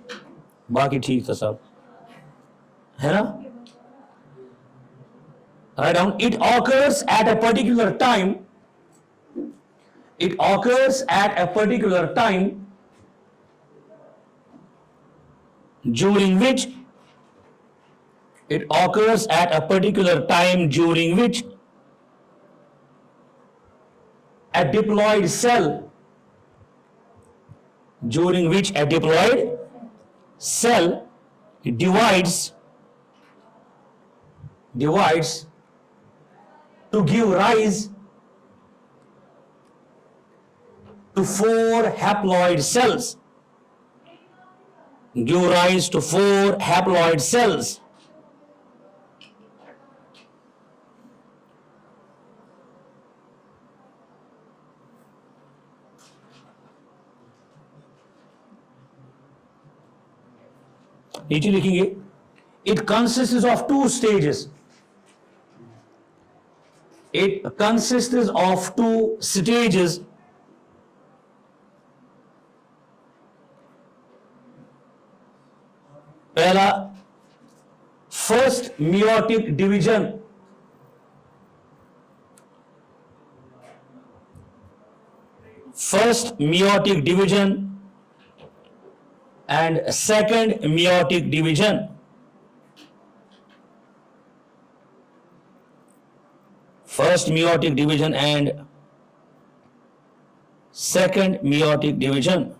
Speaker 1: बाकी ठीक था सब। है ना? Write down. It occurs at a particular time. It occurs at a particular time during which it occurs at a particular time during which a diploid cell divides to give rise to four haploid cells. Give rise to four haploid cells. नीचे लिखेंगे, it consists of two stages. It consists of two stages. पहला, first meiotic division. First meiotic division and second meiotic division. First meiotic division and second meiotic division.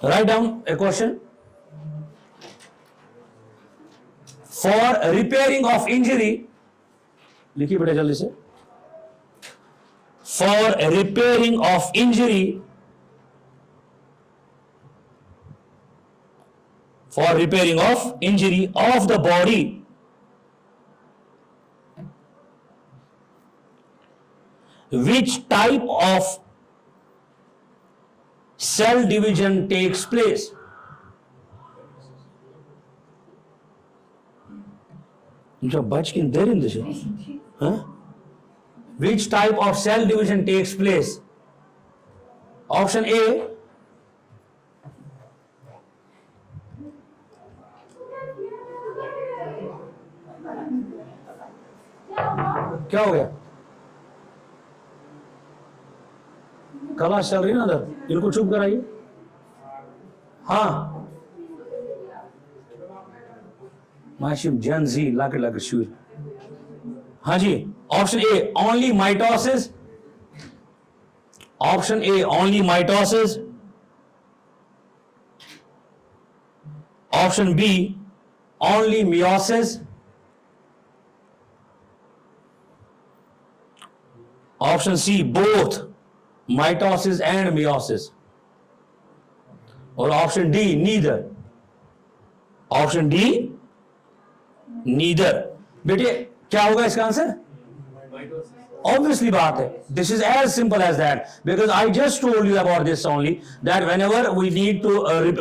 Speaker 1: Write down a question. For repairing of injury, लिखिए बेटा जल्दी से. For repairing of injury, of the body, which type of cell division takes place? there in this, huh? Which type of cell division takes place? Option A, क्या हो गया? Class चल रही है ना उधर, इनको चुप कराइए. हाँ, माशिम जन जी लाके शूर. हाँ जी, option A only mitosis. Option A only mitosis. Option B only meiosis. Option C both mitosis and meiosis. और option D neither. Option D neither. बेटे क्या होगा इसका आंसर? Obviously बात है. This is as simple as that, because I just told you about this only, that whenever we need to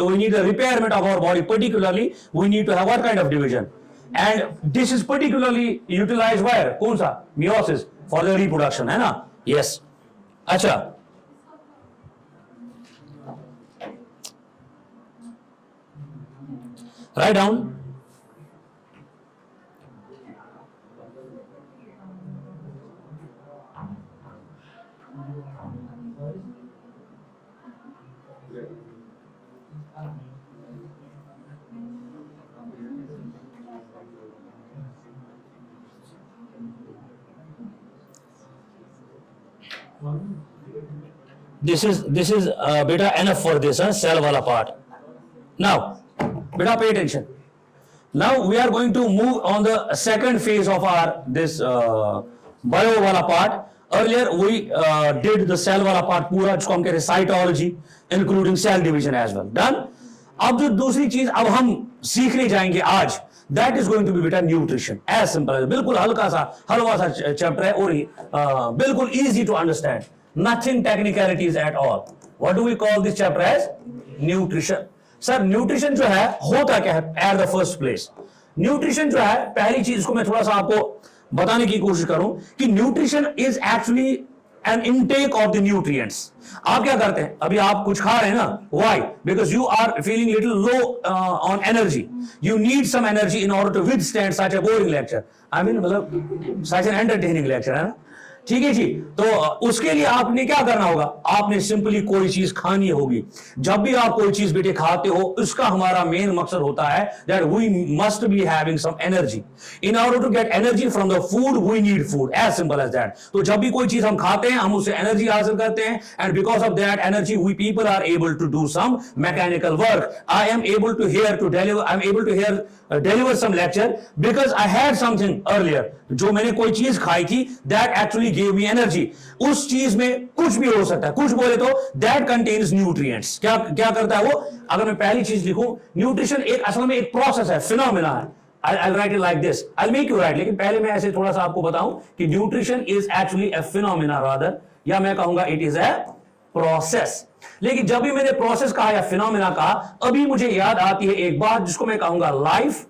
Speaker 1: we need a repairment of our body, particularly we need to have what kind of division, and this is particularly utilized where? कौन सा? Meiosis, for the reproduction, है ना? Yes. अच्छा, write down. This is beta enough for this cell wala part. Now beta pay attention. Now we are going to move on the second phase of our this bio wala part. Earlier we did the cell wala part पूरा जिसको हम कहते हैं cytology, including cell division as well. Done. अब जो दूसरी चीज अब हम सीखने जाएंगे आज, that is going to be beta nutrition. As simple as, बिल्कुल हल्का सा हलवा सा चैप्टर है और बिल्कुल easy to understand. Nothing technicalities at all. What do we call this chapter as? Nutrition. Sir, nutrition जो है होता क्या है? At the first place, nutrition जो है, पहली चीज को मैं थोड़ा सा आपको बताने की कोशिश करूं कि nutrition is actually an intake of the nutrients. आप क्या करते हैं, अभी आप कुछ खा रहे हैं ना, why? Because you are feeling little low on energy, you need some energy in order to withstand such a boring lecture, I mean मतलब सच एन एंटरटेनिंग लेक्चर, है ना? ठीक है जी। तो उसके लिए आपने क्या करना होगा, आपने सिंपली कोई चीज खानी होगी। जब भी आप कोई चीज बेटे खाते हो, उसका हमारा मेन मकसद होता है that we must be having some energy. In order to get energy from the food we need food, as simple as that. तो जब भी कोई चीज हम खाते हैं, हम उससे एनर्जी हासिल करते हैं, and because of that energy we people are able to do some mechanical work. I am able to deliver some lecture because I had something earlier, जो मैंने कोई चीज खाई थी, that actually gave me energy। उस चीज में कुछ भी हो सकता है, कुछ बोले तो that contains nutrients। क्या क्या करता है वो? अगर मैं पहली चीज लिखूं, न्यूट्रिशन एक असल में एक प्रोसेस है, फिनोमेना है। I'll write it like this, I'll make you write, लेकिन पहले मैं ऐसे थोड़ा सा आपको बताऊं कि nutrition is actually a phenomena rather, या मैं कहूंगा इट इज a प्रोसेस। लेकिन जब भी मैंने प्रोसेस कहा या फिनोमेना कहा, अभी मुझे याद आती है एक बात जिसको मैं कहूंगा life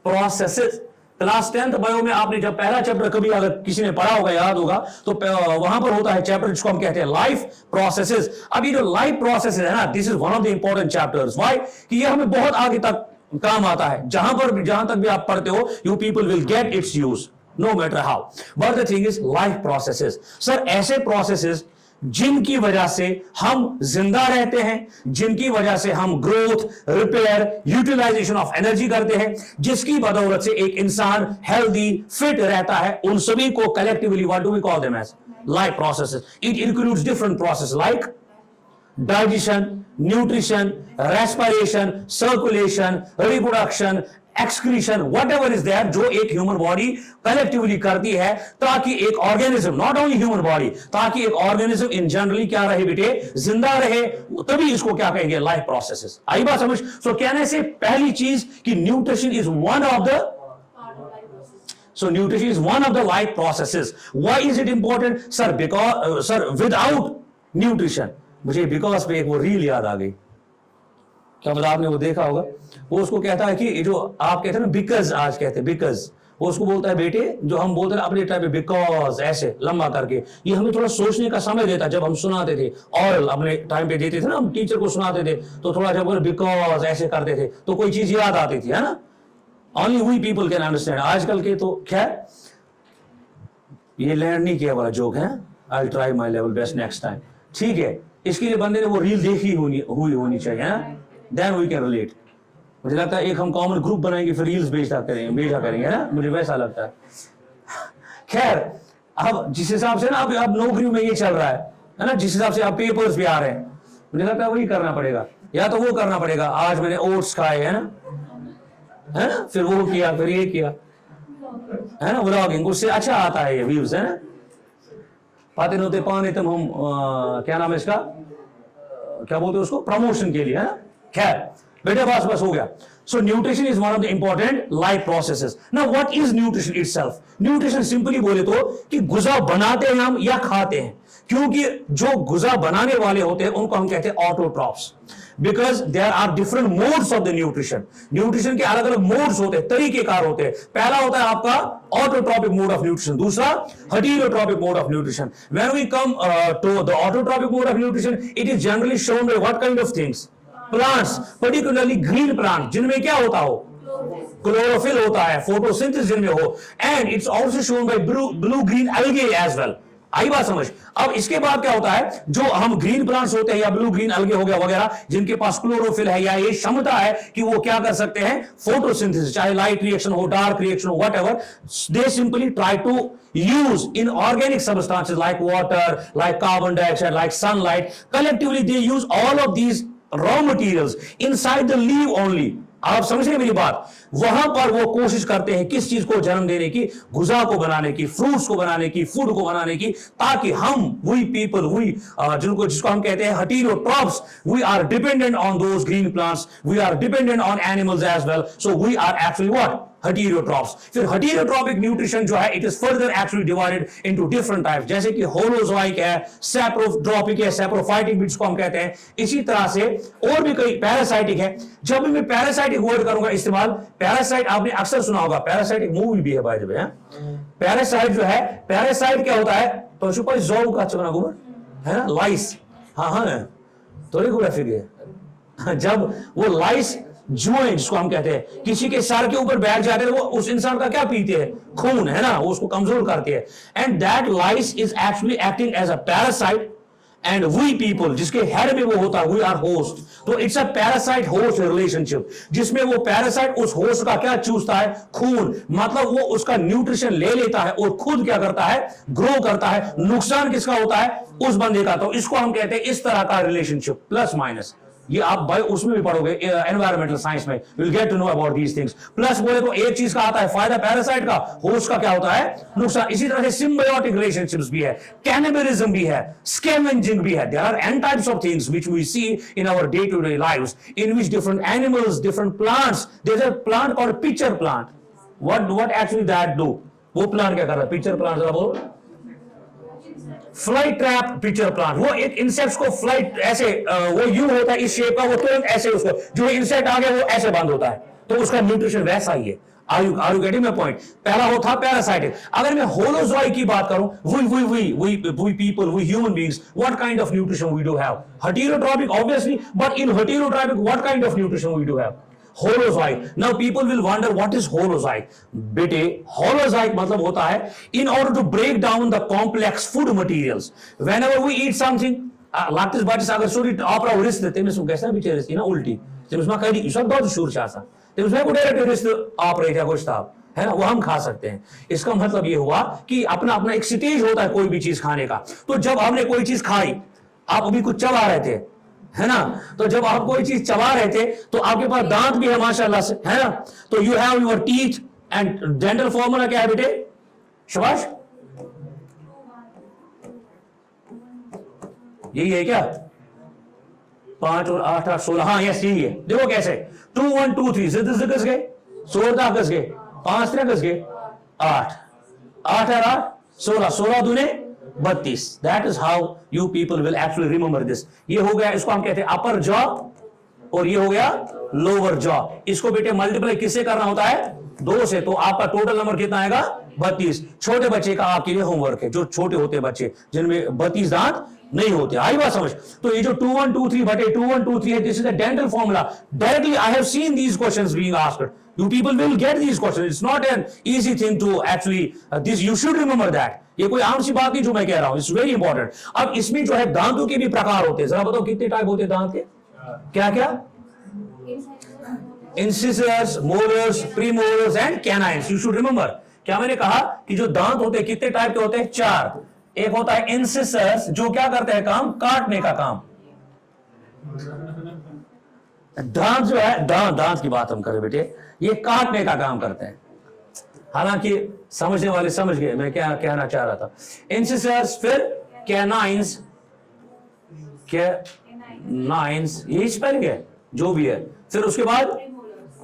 Speaker 1: processes. Class 10th bio में आपने जब पहला चैप्टर कभी अगर किसी ने पढ़ा होगा, याद होगा, तो वहां पर होता है चैप्टर जिसको हम कहते हैं लाइफ प्रोसेसेस। अब ये जो लाइफ प्रोसेसेस है ना, this is one of the important chapters. Why? कि ये हमें बहुत आगे तक काम आता है। जहां तक भी आप पढ़ते हो, you people will get its use no matter how. But the thing is life processes. Sir, ऐसे प्रोसेसेस जिनकी वजह से हम जिंदा रहते हैं, जिनकी वजह से हम growth, repair, utilization of energy करते हैं, जिसकी बदौलत से एक इंसान हेल्दी, फिट रहता है, उन सभी को collectively what do we call them as life processes. It includes different process like digestion, nutrition, respiration, circulation, reproduction, excretion, whatever is there, जो एक ह्यूमन बॉडी कलेक्टिवली करती है ताकि एक organism, not only human body, ताकि एक organism in generally क्या रहे बेटे, जिंदा रहे, तभी इसको क्या कहेंगे, लाइफ प्रोसेसेस। आई बात समझ? सो कहने से पहली चीज कि nutrition is one of the nutrition is one of the life processes. Why is it important? Sir, because sir, without nutrition, मुझे बिकॉज पे एक वो रील याद आ गई, क्या पता आपने वो देखा होगा। वो उसको कहता है कि जो आप कहते हैं ना बिकॉज, आज कहते हैं बिकॉज, वो उसको बोलता है बेटे, जो हम बोलते हैं अपने टाइम पे बिकॉज ऐसे लंबा करके, ये हमें थोड़ा सोचने का समय देता। जब हम सुनाते थे और अपने टाइम पे देते थे ना, हम टीचर को सुनाते थे, तो थोड़ा जब बिकॉज ऐसे करते थे तो कोई चीज याद आती थी, है ना। Only we people can understand. आजकल के तो खैर ये लर्न नहीं किया वाला जोक है। I will try my level best next time, ठीक है। इसके लिए बंदे ने वो रील देखी हुई होनी चाहिए, है, देन वी कैन रिलेट। मुझे लगता है एक हम कॉमन ग्रुप बनाएंगे, फिर रील्स भेजा करेंगे, है ना, मुझे वैसा लगता है। खैर, अब जिस हिसाब से ना अब नौकरियों में ये चल रहा है ना, जिस हिसाब से आप पेपर्स भी आ रहे हैं, मुझे लगता है वही करना पड़ेगा, या तो वो करना पड़ेगा, आज मैंने ओट्स खाए, है ना, फिर वो किया, फिर ये किया, है ना, व्लॉगिंग, उससे अच्छा आता है ये व्यूज, है ना। पाते नोते पाने तुम हम क्या नाम है इसका, क्या बोलते हैं उसको, प्रमोशन के लिए, है ना। खैर बेटा, बस हो गया। So nutrition is one of the important life processes. Now what is nutrition itself? Nutrition simply बोले तो कि गुज़ा बनाते हैं हम या खाते हैं, क्योंकि जो गुज़ा बनाने वाले होते हैं उनको हम कहते हैं autotrophs, because there are different modes of the nutrition. Nutrition के अलग अलग मोड्स होते हैं, तरीकेकार होते हैं। पहला होता है आपका ऑटोट्रॉपिक मोड ऑफ न्यूट्रिशन, दूसरा heterotrophic mode of nutrition. When we come to the autotrophic mode of nutrition, it is generally shown by what kind of things, plants, particularly green plant, जिनमें क्या होता हो, क्लोरोफिल होता है, photosynthesis जिनमें हो, and it's also shown by blue green algae as well. आई बात समझ? अब इसके बाद क्या होता है, जो हम ग्रीन प्लांट्स होते हैं या ब्लू ग्रीन अलगे हो गया वगैरह, जिनके पास क्लोरोफिल है या ये क्षमता है कि वो क्या कर सकते हैं, फोटोसिंथेसिस, चाहे लाइट रिएक्शन हो, डार्क रिएक्शन हो, whatever, they simply try to use inorganic substances like water, like carbon dioxide, like sunlight. Collectively they use all of these raw materials inside the leaf only. आप समझ रहे मेरी बात? वहां पर वो कोशिश करते हैं किस चीज को जन्म देने की, गुज़ा को बनाने की, फ्रूट्स को बनाने की, फूड को बनाने की, ताकि हम वी पीपल, जिसको हम कहते हैं heterotrophs, we are dependent on those green plants, we are dependent on animals as well, so we are actually what, heterotrophs. फिर हेटेरोट्रॉपिक न्यूट्रिशन जो है it is further actually divided into different types, जैसे कि holozoic है, सैप्रोट्रॉपिक है, saprophytic भी जिसको हम कहते हैं। इसी तरह से और भी कई पैरासाइटिक है। जब भी मैं पैरासाइटिक वर्ड करूंगा इस्तेमाल, पैरासाइट आपने अक्सर सुना होगा, पैरासाइटिक मूवी भी है बाय द वे। पैरासाइट जो है, पैरासाइट क्या होता है तो सुपर जोव का चुना गुबर है ना, लाइस। हाँ हाँ तो फिर जब वो लाइस जुए जिसको हम कहते हैं किसी के सर के ऊपर बैठ जाते हैं, वो उस इंसान का क्या पीते हैं, खून है ना, वो उसको कमजोर करती है। And that lice is actually acting as a parasite and we people जिसके हेड में वो होता है वी आर होस्ट। तो it's a parasite host relationship, जिसमें वो पैरासाइट उस होस्ट का क्या चूसता है, खून। मतलब वो उसका न्यूट्रिशन ले लेता है और खुद क्या करता है, ग्रो करता है। नुकसान किसका होता है, उस बंदे का। तो इसको हम कहते हैं इस तरह का रिलेशनशिप, प्लस माइनस। ये आप भाई उसमें भी पढ़ोगे एनवायरमेंटल साइंस में, you will get to know about these things. Plus बोले तो एक चीज का आता है फायदा पैरासाइट का, होस्ट का क्या होता है, नुकसान। इसी तरह से सिम्बायोटिक रिलेशनशिप्स भी है, कैनिबलिज्म भी है, स्कैवेंजिंग भी है। There are n types of things which we see in our day to day lives in which different animals, different plants, there is a plant called pitcher plant. What actually that do, वो plant क्या कर रहा है, pitcher plant जरा बोलो। Flight trap picture plant, वो एक insects को फ्लाइट ऐसे वो यू होता है इस शेप का, वो तुरंत ऐसे उसको जो इंसेक्ट आ गया वो ऐसे बंद होता है, तो उसका न्यूट्रिशन वैसा ही है। Are you getting my point? पहला वो था पैरासाइटिक। अगर मैं होलोजोइक की बात करूं, we people, we human beings, what kind of nutrition we do have? Heterotropic obviously, but in heterotropic what kind of nutrition we do have? Holozoic. Now people will wonder what is holozoic. बेटे holozoic मतलब होता है in order to break down the complex food materials whenever we eat something लाक्टिस बाटिस अगर sorry आपरा risk देते हैं कैसा भी चेहरे ना उल्टी तेज उसमें कहीं सब बहुत शूर चासा तेज उसमें को डायरेक्ट रिस्क आप रहे थे कुछ था है ना, वो हम खा सकते हैं। इसका मतलब ये हुआ कि अपना अपना एक स्टेज होता है कोई भी चीज खाने का। तो जब हमने कोई चीज खाई, आप अभी कुछ चबा रहे थे है ना, तो जब आप कोई चीज चबा रहे थे तो आपके पास दांत भी है माशाल्लाह से, है ना, तो you have your teeth and dental formula क्या है बेटे, शाबाश, यही है क्या, 5 और 8 8 16, हाँ यस यही है। देखो कैसे 2 1 2 3 जिद घस गए, 16 घस गए, 5 3 घस गए, 8 8 और 8 16, 16 दूने 32। That is how you people will actually remember this. ये हो गया, इसको हम कहते हैं अपर जॉ, और ये हो गया लोअर जॉ। इसको बेटे मल्टीप्लाई किससे करना होता है, 2 से। तो आपका टोटल नंबर कितना आएगा, 32। छोटे बच्चे का आपके लिए होमवर्क है, जो छोटे होते बच्चे जिनमें 32 दांत नहीं होते, आई बात समझ। तो ये जो 2 1 2 3 बटे 2 1 2 3 है, this is the dental formula. Directly I have seen these questions being asked, you people will get these questions, it's not an easy thing to actually this you should remember that। ये कोई आम सी बात नहीं जो मैं कह रहा हूं, इट्स वेरी इंपॉर्टेंट। अब इसमें जो है दांतों के भी प्रकार होते हैं, जरा बताओ कितने टाइप होते हैं दांत के, क्या क्या, incisors, molars, premolars and canines. You should remember, क्या मैंने कहा कि जो दांत होते हैं कितने टाइप के होते हैं, 4। एक होता है इंसिसर्स जो क्या करते हैं काम, काटने का काम। दांत जो है, दांत की बात हम करें बेटे, ये काटने का काम करते हैं। हालांकि समझने वाले समझ गए मैं क्या कहना चाह रहा था। इंसिसर्स, फिर कैनाइन्स, कैनाइन्स यही स्पेलिंग है जो भी है, फिर उसके बाद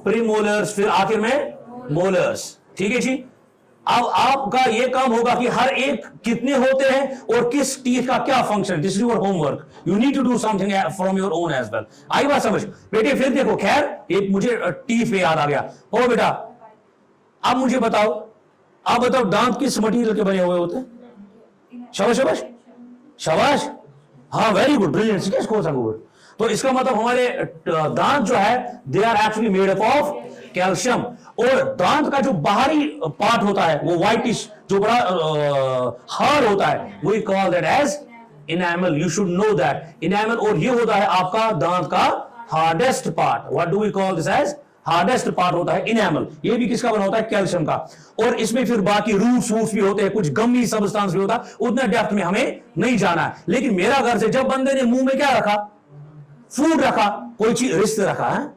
Speaker 1: प्रीमोलर्स, फिर आखिर में मोलर्स। ठीक है जी। अब आपका ये काम होगा कि हर एक कितने होते हैं और किस टीथ का क्या function, this is your homework, you need to do something from your own as well. आई बात समझ बेटे। फिर देखो, खैर एक मुझे टीथ पे याद आ गया। ओ बेटा अब मुझे बताओ, आप बताओ दांत किस मटेरियल के बने हुए होते हैं, शाबाश शाबाश शाबाश, हाँ वेरी गुड, ब्रिलियंट। तो इसका मतलब हमारे दांत जो है they are actually made up of calcium. और दांत का जो बाहरी पार्ट होता है वो व्हाइटिश जो बड़ा हार्ड होता है, we call that as enamel. You should know that enamel. और ये होता है आपका दांत का hardest part. What do we call this as, hardest part होता है इनेमल। ये भी किसका बना होता है, कैल्शियम का। और इसमें फिर बाकी रूट्स वूट्स भी होते हैं, कुछ गमी सब्सटेंस भी होता है, उतना डेप्थ में हमें नहीं जाना है। लेकिन मेरा घर से जब बंदे ने मुंह में क्या रखा, फूड रखा, कोई चीज रिश्ते रखा है,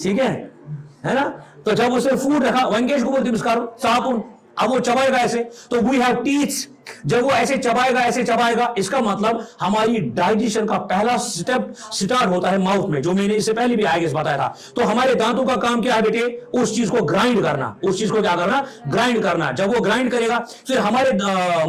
Speaker 1: ठीक है ना, तो जब उसे फूड रखा, वेंकेश को बोलते नमस्कार, साबुन अब वो चबाएगा ऐसे, तो वी हैव टीथ। जब वो ऐसे चबाएगा, इसका मतलब हमारी डाइजेशन का पहला स्टेप स्टार्ट होता है माउथ में, जो मैंने इससे पहले भी आगे बताया था। तो हमारे दांतों का काम क्या है बेटे? उस चीज को ग्राइंड करना, उस चीज को क्या करना? ग्राइंड करना। जब वो ग्राइंड करेगा, फिर हमारे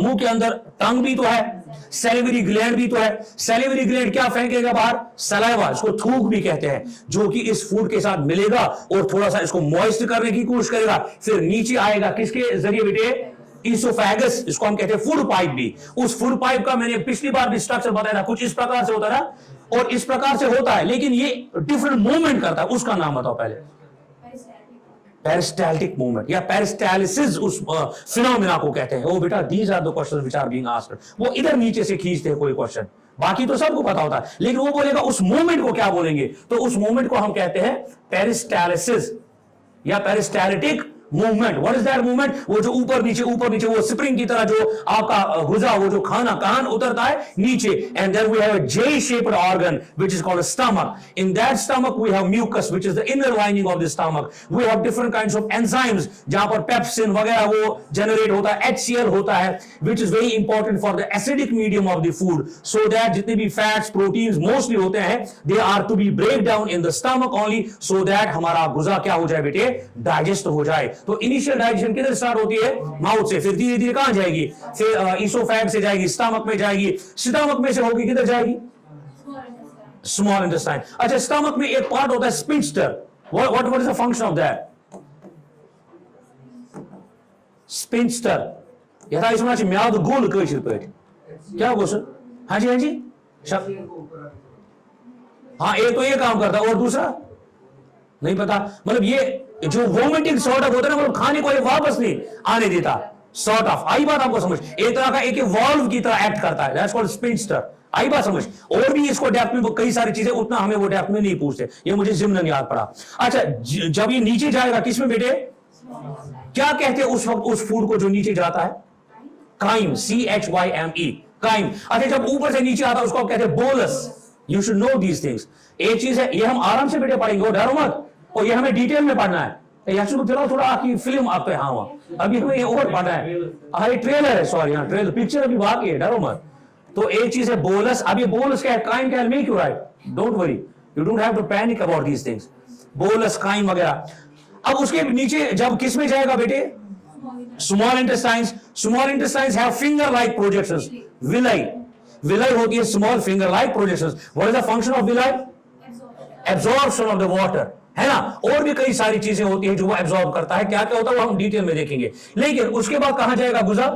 Speaker 1: मुंह के अंदर टंग भी तो है, सैलिवरी ग्लैंड भी तो है। सैलिवरी ग्लैंड क्या फेंकेगा बाहर? सलाइवा, इसको थूक भी कहते हैं, जो कि इस फूड के साथ मिलेगा और थोड़ा सा इसको मॉइस्ट करने की कोशिश करेगा। फिर नीचे आएगा किसके जरिए बेटे? इसोफेगस, इसको हम कहते हैं फूड पाइप भी। उस फूड पाइप का मैंने पिछली बार भी स्ट्रक्चर बताया था, कुछ इस प्रकार से होता था और इस प्रकार से होता है, लेकिन ये डिफरेंट मूवमेंट करता है। उसका नाम बताओ पहले। पेरिस्टाल्टिक मूवमेंट या पेरिस्टालिसिस उस फिनोमेना को कहते हैं। वो बेटा these are the questions which are being asked. वो इधर नीचे से खींचते हैं कोई क्वेश्चन, बाकी तो सबको पता होता है, लेकिन वो बोलेगा उस मूवमेंट को क्या बोलेंगे? तो उस मूवमेंट को हम कहते हैं पेरिस्टालिसिस या peristaltic movement. What is that movement? वो जो ऊपर नीचे वो स्प्रिंग की तरह जो आपका गुजा, वो जो खाना कान उतरता है नीचे, and then we have a J shaped organ which is called a stomach. In that stomach we have mucus which is the inner lining of the stomach. We have different kinds of enzymes जहां पर pepsin वगैरह वो generate होता है, HCl होता है, which is very important for the acidic medium of the food, so that जितने भी फैट्स प्रोटीन्स मोस्टली होते हैं, they are to be break down in the stomach only, so that हमारा गुजा क्या हो जाए बेटे? डाइजेस्ट हो जाए। तो इनिशियल डाइजेशन किधर स्टार्ट होती है? माउथ से, फिर धीरे धीरे कहां जाएगी? फिर इसोफेग से जाएगी, स्टमक में जाएगी, स्टमक में से होगी किधर जाएगी? Small intestine. अच्छा, स्टमक में एक पार्ट होता है sphincter. What is the function of that? Sphincter यथा इसमें म्याद गोल कशिर पे क्या क्वेश्चन? हाँ जी, हाँ जी, हाँ, एक तो ये काम करता है और दूसरा नहीं पता। मतलब ये जो वोमिटिंग सॉर्ट ऑफ होता है ना, मतलब खाने को वापस नहीं आने देता, सॉर्ट ऑफ। आई बात आपको समझ? एक तरह का एक वॉल्व की तरह एक्ट करता है, दैट्स कॉल्ड स्पिंस्टर। आई बात समझ? और भी इसको डेप्थ में कई सारी चीजें, उतना हमें वो डेप्थ में नहीं पूछते, ये मुझे जिम्नन याद पड़ा। अच्छा, जब ये नीचे जाएगा किसमें बेटे? क्या कहते हैं उस वक्त उस फूड को जो नीचे जाता है? Crime, CHYME, crime. अच्छा, जब ऊपर से नीचे आता है उसको कहते हैं bolus. You should know these things. एक चीज है, ये हम आराम से बेटे पढ़ेंगे, डरो मत, और ये हमें डिटेल में पढ़ना है। थोड़ा आपकी फिल्म आप पे, हाँ वहां अभी हमें ये और पढ़ना है। हाँ, ये ट्रेलर है, सॉरी, हाँ ट्रेलर, पिक्चर अभी बाकी है, डरो मत। तो एक चीज है बोलस। अब ये बोलस क्या है? काइम क्या है? Make you write, don't worry, you don't have to panic about these things. Bolus, chyme वगैरह। अब उसके नीचे जब किस में जाएगा बेटे? Small intestines. Small intestines have finger like projections. Villi, villi होती है small finger like projections. What is the function of villi? Absorption of the water, है ना। और भी कई सारी चीजें होती हैं जो वो एब्जॉर्ब करता है। क्या क्या होता है वो हम डिटेल में देखेंगे। लेकिन उसके बाद कहां जाएगा गुजा?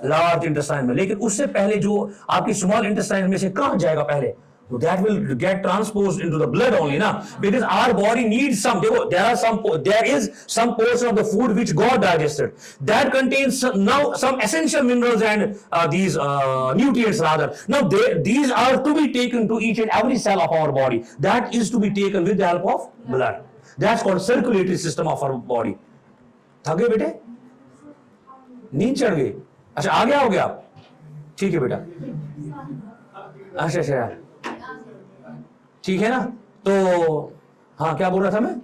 Speaker 1: लार्ज इंटेस्टाइन में। लेकिन उससे पहले जो आपकी स्मॉल इंटेस्टाइन में से कहां जाएगा पहले? that will get transposed into the blood only na, because our body needs some, there is some portion of the food which got digested that contains now some essential minerals and these nutrients rather. Now these are to be taken to each and every cell of our body, that is to be taken with the help of blood. That's called circulatory system of our body. थक गए बेटे? नींद चढ़ गई? अच्छा, आगे आओगे आप? ठीक है बेटा। अच्छा अच्छा, ठीक है ना। तो हाँ, क्या बोल रहा था मैं?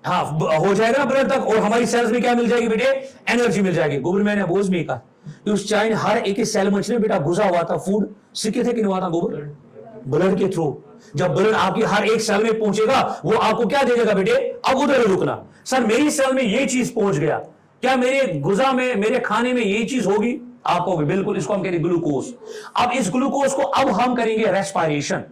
Speaker 1: हाँ, हो जाएगा ब्लड तक, और हमारी सेल्स में क्या मिल जाएगी बेटे? एनर्जी मिल जाएगी। गोबर मैंने बोझ भी कहा, उस चाइन हर एक सेल में बेटा घुसा हुआ था फूड। सिक्के थे कि नहीं हुआ था गोबर? ब्लड के थ्रू। जब ब्लड आपकी हर एक सेल में पहुंचेगा, वो आपको क्या दे देगा बेटे? अब उधर रुकना। सर मेरी सेल में ये चीज पहुंच गया, क्या मेरे गुजा में, मेरे खाने में ये चीज होगी? आपको भी बिल्कुल। इसको हम कहते हैं ग्लूकोज। अब इस ग्लूकोज को अब हम करेंगे रेस्पिरेशन।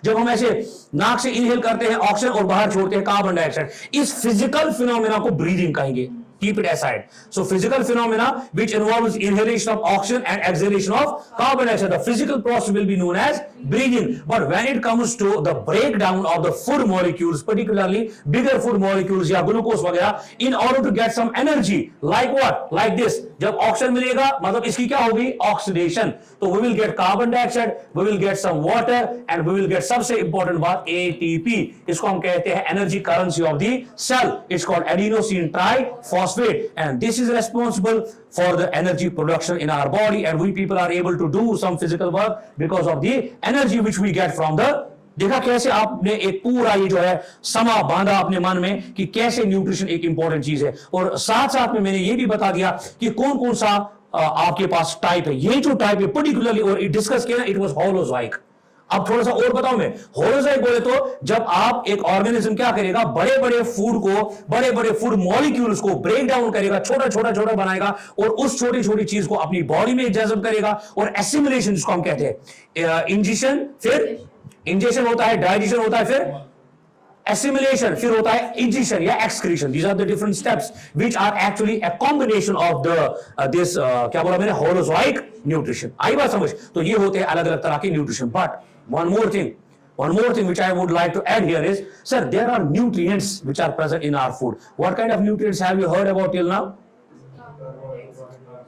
Speaker 1: जब हम ऐसे नाक से इनहेल करते हैं ऑक्सीजन और बाहर छोड़ते हैं कार्बन डाइऑक्साइड, इस फिजिकल फिनोमेना को ब्रीदिंग कहेंगे। Keep it aside. So physical phenomena which involves inhalation of oxygen and exhalation of carbon dioxide, the physical process will be known as breathing. But when it comes to the breakdown of the food molecules, particularly bigger food molecules या glucose वगैरह, in order to get some energy, like what? Like this. जब oxygen मिलेगा मतलब इसकी क्या होगी? Oxidation. तो we will get carbon dioxide, we will get some water, and we will get सबसे important बात ATP. इसको हम कहते हैं energy currency of the cell. It's called adenosine triphosphate. And this is responsible for the energy production in our body, and we people are able to do some physical work because of the energy which we get from the देखा कैसे आपने एक पूरा ये जो है समा बांधा अपने मन में कि कैसे न्यूट्रिशन एक इंपॉर्टेंट चीज है, और साथ साथ में मैंने ये भी बता दिया कि कौन कौन सा आपके पास टाइप है। ये जो टाइप है पर्टिकुलरली और डिस्कस किया ना, इट वाज होलोजाइक। अब थोड़ा सा और बताऊं मैं, होलोजाइक बोले तो जब आप एक ऑर्गेनिज्म क्या करेगा, बड़े बड़े फूड को, बड़े बड़े फूड मॉलिक्यूल्स को ब्रेक डाउन करेगा, छोटा छोटा छोटा बनाएगा और उस छोटी छोटी चीज को अपनी बॉडी में जज्ब करेगा, और एसिमिलेशन जिसको हम कहते हैं, इंजेक्शन, फिर इंजेक्शन होता है, डाइजेशन होता है, फिर assimilation, फिर होता है ingestion या excretion. These are the different steps which are actually a combination of the this क्या बोला मैंने, holozoic nutrition. आई बात समझ? तो ये होते हैं अलग अलग तरह के nutrition. But one more thing which I would like to add here is, sir, there are nutrients which are present in our food. What kind of nutrients have you heard about till now?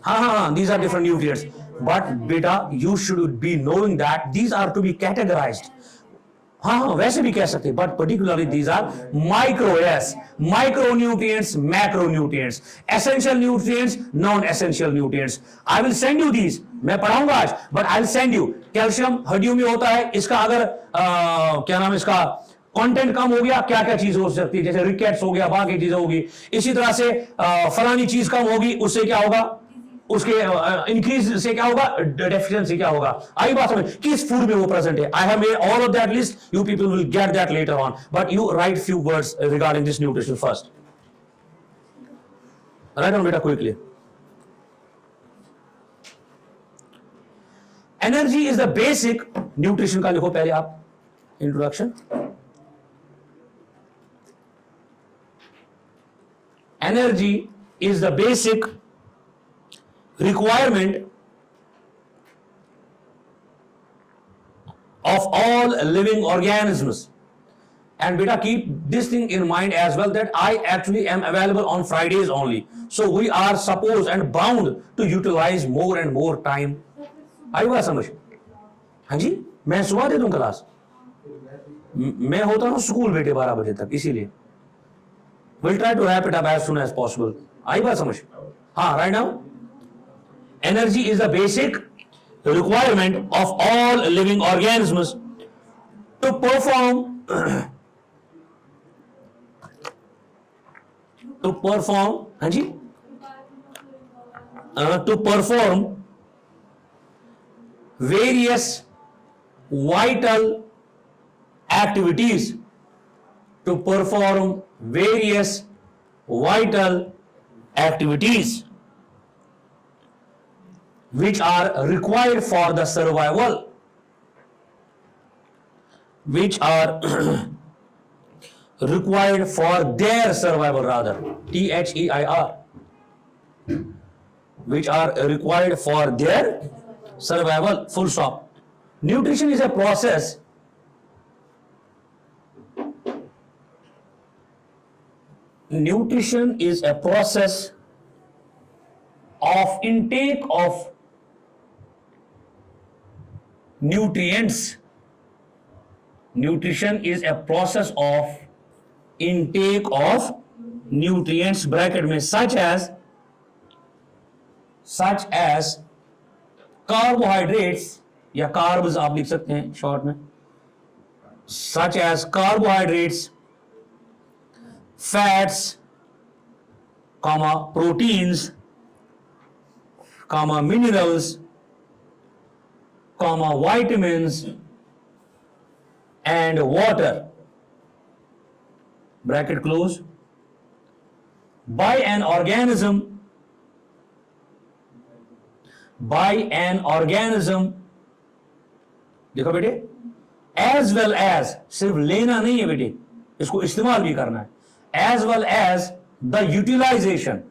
Speaker 1: हाँ, these are different nutrients. But beta, you should be knowing that these are to be categorized. हाँ, वैसे भी कह सकते हैं, but particularly these are micro nutrients, macro nutrients, essential nutrients, non essential nutrients. I will send you these, मैं पढ़ाऊंगा आज, but I will send you. Calcium हड्डियों में होता है, इसका अगर क्या नाम है, इसका कंटेंट कम हो गया, क्या क्या चीज हो सकती है, जैसे रिकेट्स हो गया, बाकी चीजें होगी। इसी तरह से फलानी चीज कम होगी, उससे क्या होगा, उसके इंक्रीज से क्या होगा, डेफिशिएंसी क्या होगा। आई बात समझ, किस फूड में वो प्रेजेंट है। I have made all of that list, you people will get that later on, but you write few words regarding this nutrition first. Right on बेटा quickly. Energy is the basic, nutrition का लिखो पहले आप introduction. Energy is the basic requirement of all living organisms. And beta, keep this thing in mind as well, that I actually am available on Fridays only, so we are supposed and bound to utilize more and more time. आई बात समझ? हाँ जी, मैं सुबह दे दूं class, मैं होता हूं school बेटे 12 बजे तक, इसीलिए we'll try to wrap it up as soon as possible. आई बात समझ? हाँ, right now energy is the basic requirement of all living organisms to perform हाँ जी, to perform various vital activities, to perform various vital activities which are required for the survival, which are required for their survival, rather, THEIR, which are required for their survival, full stop. Nutrition is a process of intake of nutrients. Nutrition is a process of intake of nutrients, bracket में, such as carbohydrates, या carbs आप लिख सकते हैं short में, such as carbohydrates, fats, proteins, minerals, vitamins and water, bracket close, by an organism देखो बेटे, as well as, सिर्फ लेना नहीं है बेटे, इसको इस्तेमाल भी करना है, as well as the utilization.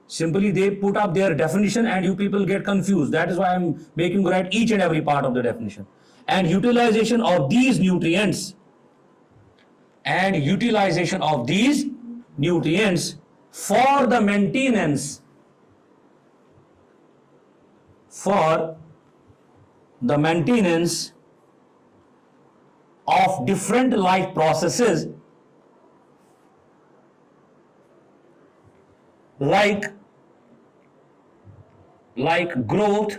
Speaker 1: Simply they put up their definition and you people get confused. That is why I am making you write each and every part of the definition. And utilization of these nutrients, for the maintenance of different life processes, like growth,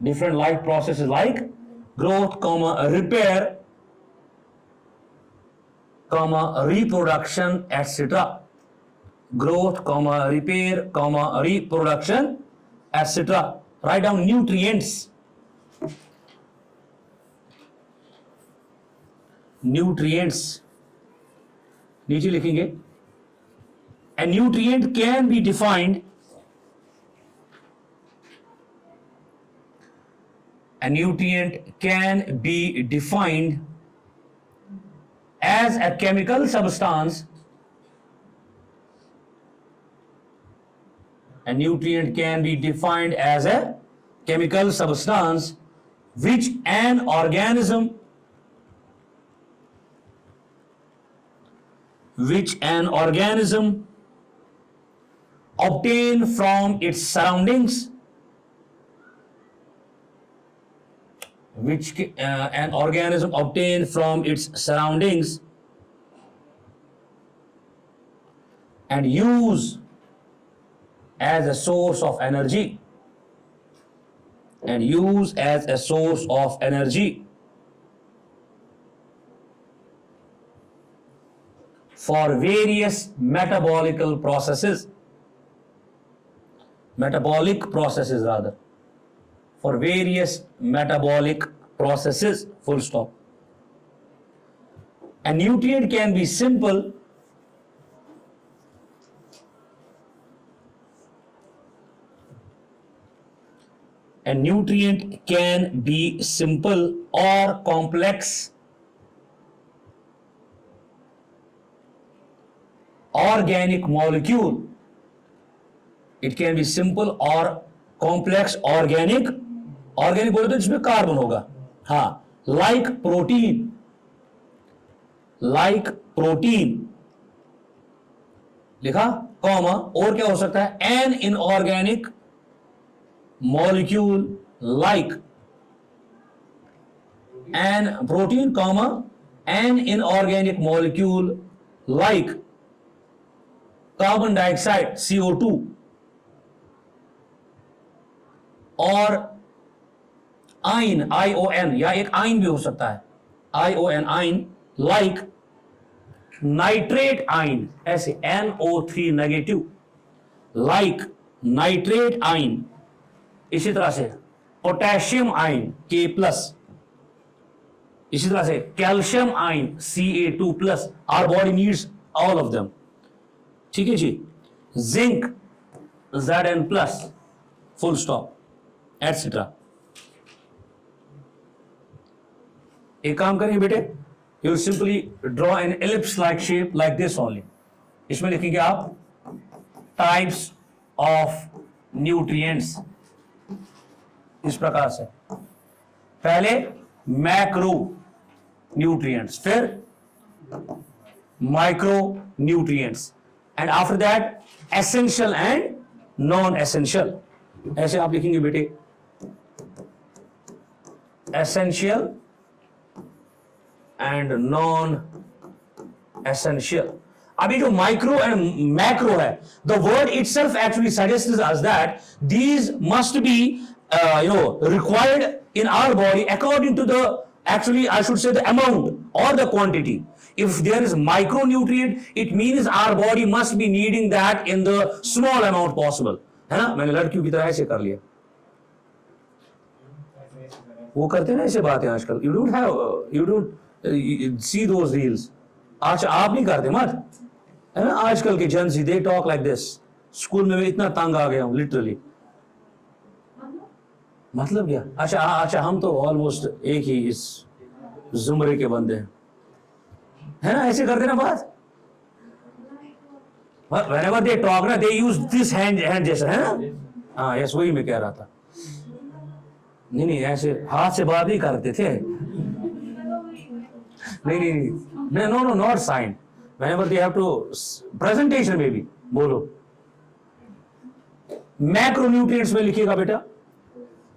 Speaker 1: different life processes like growth, comma, repair, comma, reproduction, etc. Growth, comma, repair, comma, reproduction, etc. Write down nutrients. Nutrients. नीचे लिखेंगे. A nutrient can be defined. A nutrient can be defined as a chemical substance. A nutrient can be defined as a chemical substance which an organism obtain from its surroundings, an organism obtain from its surroundings and use as a source of energy, for various metabolic processes, full stop. A nutrient can be simple or complex organic molecule. It can be simple or complex organic बोले तो जिसमें carbon होगा. हाँ, like protein लिखा, comma, और क्या हो सकता है? An inorganic molecule like an protein, comma, an inorganic molecule like carbon dioxide, CO2, और आयन, ION, या एक आयन भी हो सकता है, ION, ion, like nitrate ion, ऐसे NO3 negative, like nitrate ion. इसी तरह से पोटेशियम आयन K+, इसी तरह से calcium ion Ca2+. Our body needs all of them. ठीक है जी. Zinc Zn+, full stop, et cetera. एक काम करेंगे बेटे, you simply draw an ellipse like shape like this only. इसमें लिखेंगे आप टाइप्स ऑफ न्यूट्रिएंट्स इस प्रकार से. पहले मैक्रो न्यूट्रिएंट्स, फिर micro nutrients, and after that essential and non essential. ऐसे आप लिखेंगे बेटे, एसेंशियल एंड नॉन एसेंशियल. अभी जो माइक्रो एंड मैक्रो है, the word itself actually suggests us that these must be required in our body according to the, actually I should say, the amount or the quantity. If there is micronutrient, it means our body must be needing that in the small amount possible. है ना? मैंने लड़कियों की तरह ऐसे कर लिया. वो करते हैं ना ऐसे बातें आजकल. You don't see those reels. अच्छा, आप नहीं करते मत, है ना? आजकल के जन, they talk like this. School में मैं इतना तंग आ गया हूँ लिटरली. मतलब क्या? अच्छा, हम तो ऑलमोस्ट एक ही इस जुमरे के बंदे हैं, है ना? ऐसे करते ना बात. Whenever they talk ना, they use this hand जैसा, है ना? हाँ, यस, वही मैं कह रहा था. नहीं, ऐसे हाथ से बात नहीं करते थे. नहीं, no, not sign. Whenever they have to presentation में भी बोलो. मैक्रोन्यूट्रिएंट्स में लिखिएगा बेटा,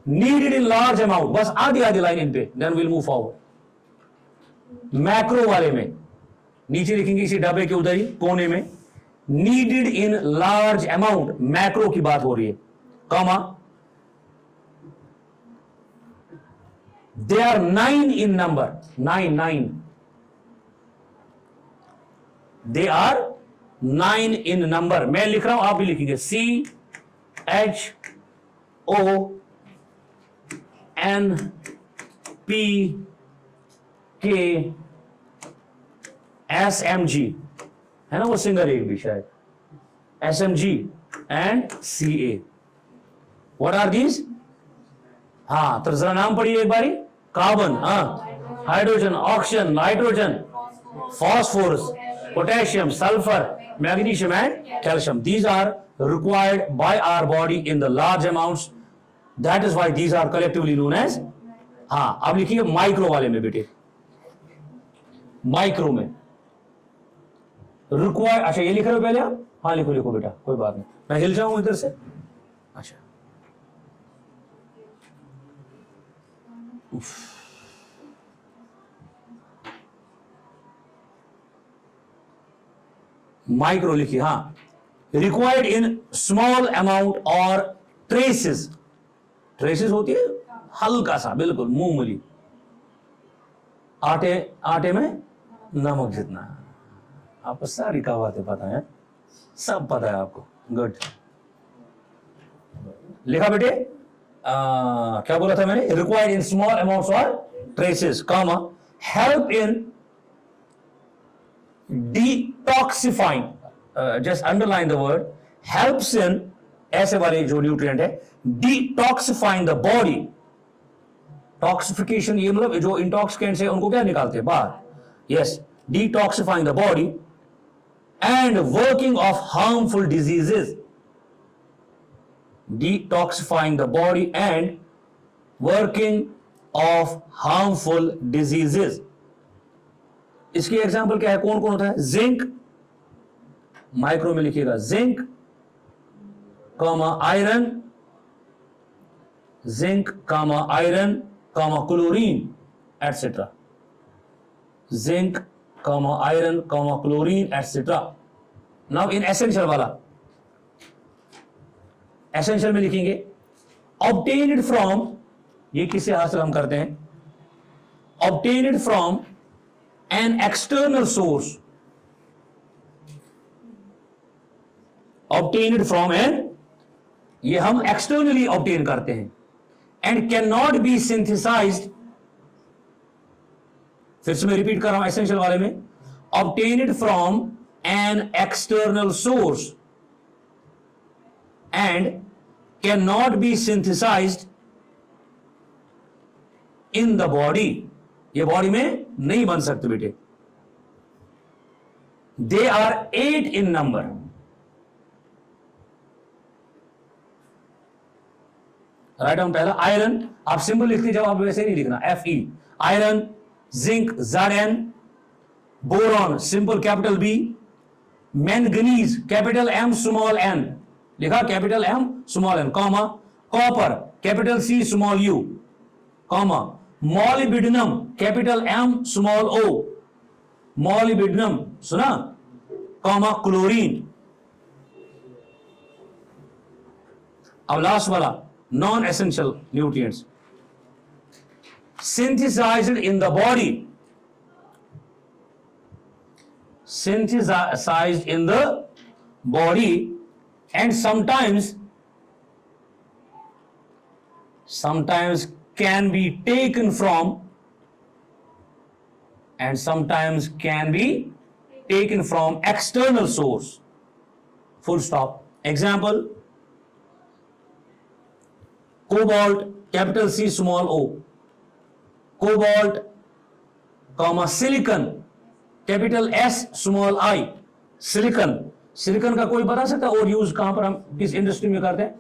Speaker 1: needed in large amount, बस आधी लाइन इन पे, then we'll move forward. Macro वाले में नीचे लिखेंगे इसी डब्बे के उधर ही कोने में, needed in large amount, macro की बात हो रही है, comma, they are 9 in number, 9 they are 9 in number. मैं लिख रहा हूं, आप भी लिखेंगे, CHONPKSMG, है ना वो सिंगल एक भी शायद, SMG and CA। What are these? हाँ तो जरा नाम पढ़िए एक बारी। कार्बन, हाँ, hydrogen, oxygen, nitrogen, phosphorus, potassium, sulfur, magnesium and calcium. These are required by our body in the large amounts. That is why these are collectively known as, हाँ अब लिखिए माइक्रो वाले में बेटे, माइक्रो में रिक्वायर्ड। अच्छा ये लिख रहे हो पहले आप? हाँ लिखो लिखो बेटा, कोई बात नहीं, मैं हिल जाऊं इधर से। अच्छा माइक्रो लिखिए, हाँ, रिक्वायर्ड इन स्मॉल अमाउंट और ट्रेसेस, ट्रेसेस होती है हल्का सा, बिल्कुल मामूली, आटे में नमक जितना। आपको सारी कहावतें पता है, सब पता है आपको, गुड। लिखा बेटे, क्या बोला था मैंने? रिक्वायर्ड इन स्मॉल अमाउंट्स और traces, comma, help in detoxifying, just underline the word, helps in, ऐसे वाले जो न्यूट्रिएंट है, डिटॉक्सिफाइंग द बॉडी। टॉक्सिफिकेशन ये मतलब जो इंटॉक्सिकेंट्स है उनको क्या निकालते हैं बाहर, yes, detoxifying the body and working of harmful diseases, detoxifying the body and working of harmful diseases. इसकी एग्जांपल क्या है, कौन कौन होता है? जिंक, माइक्रो में लिखिएगा, zinc, comma iron, zinc, comma iron, comma chlorine etcetera, zinc, comma iron, comma chlorine etcetera. Now in essential वाला, एसेंशियल में लिखेंगे ऑब्टेन्ड फ्रॉम, ये किसे हासिल हम करते हैं? Obtained from an external source, obtained from an, ये हम एक्सटर्नली ऑब्टेन करते हैं, and can not be synthesized, फिर से मैं रिपीट कर रहा हूं एसेंशियल वाले में, obtained from an external source and can not be synthesized in the body, ये बॉडी में नहीं बन सकते बेटे। They are 8 in number, write down पहला आयरन, आप सिंबल लिखते जाओ, आप वैसे नहीं लिखना, Fe, iron, zinc, Zn, boron simple capital B, manganese capital M small n, लिखा capital M small n, comma, copper capital C small u, comma, molybdenum capital M small o, molybdenum सुना, comma, chlorine. अब last वाला non essential nutrients, synthesized in the body, synthesized in the body and sometimes can be taken from, and sometimes can be taken from external source, full stop। example, cobalt capital C small o, cobalt, comma, silicon capital S small I, silicon, silicon का कोई बता सकता और use कहां पर हम किस industry में करते हैं?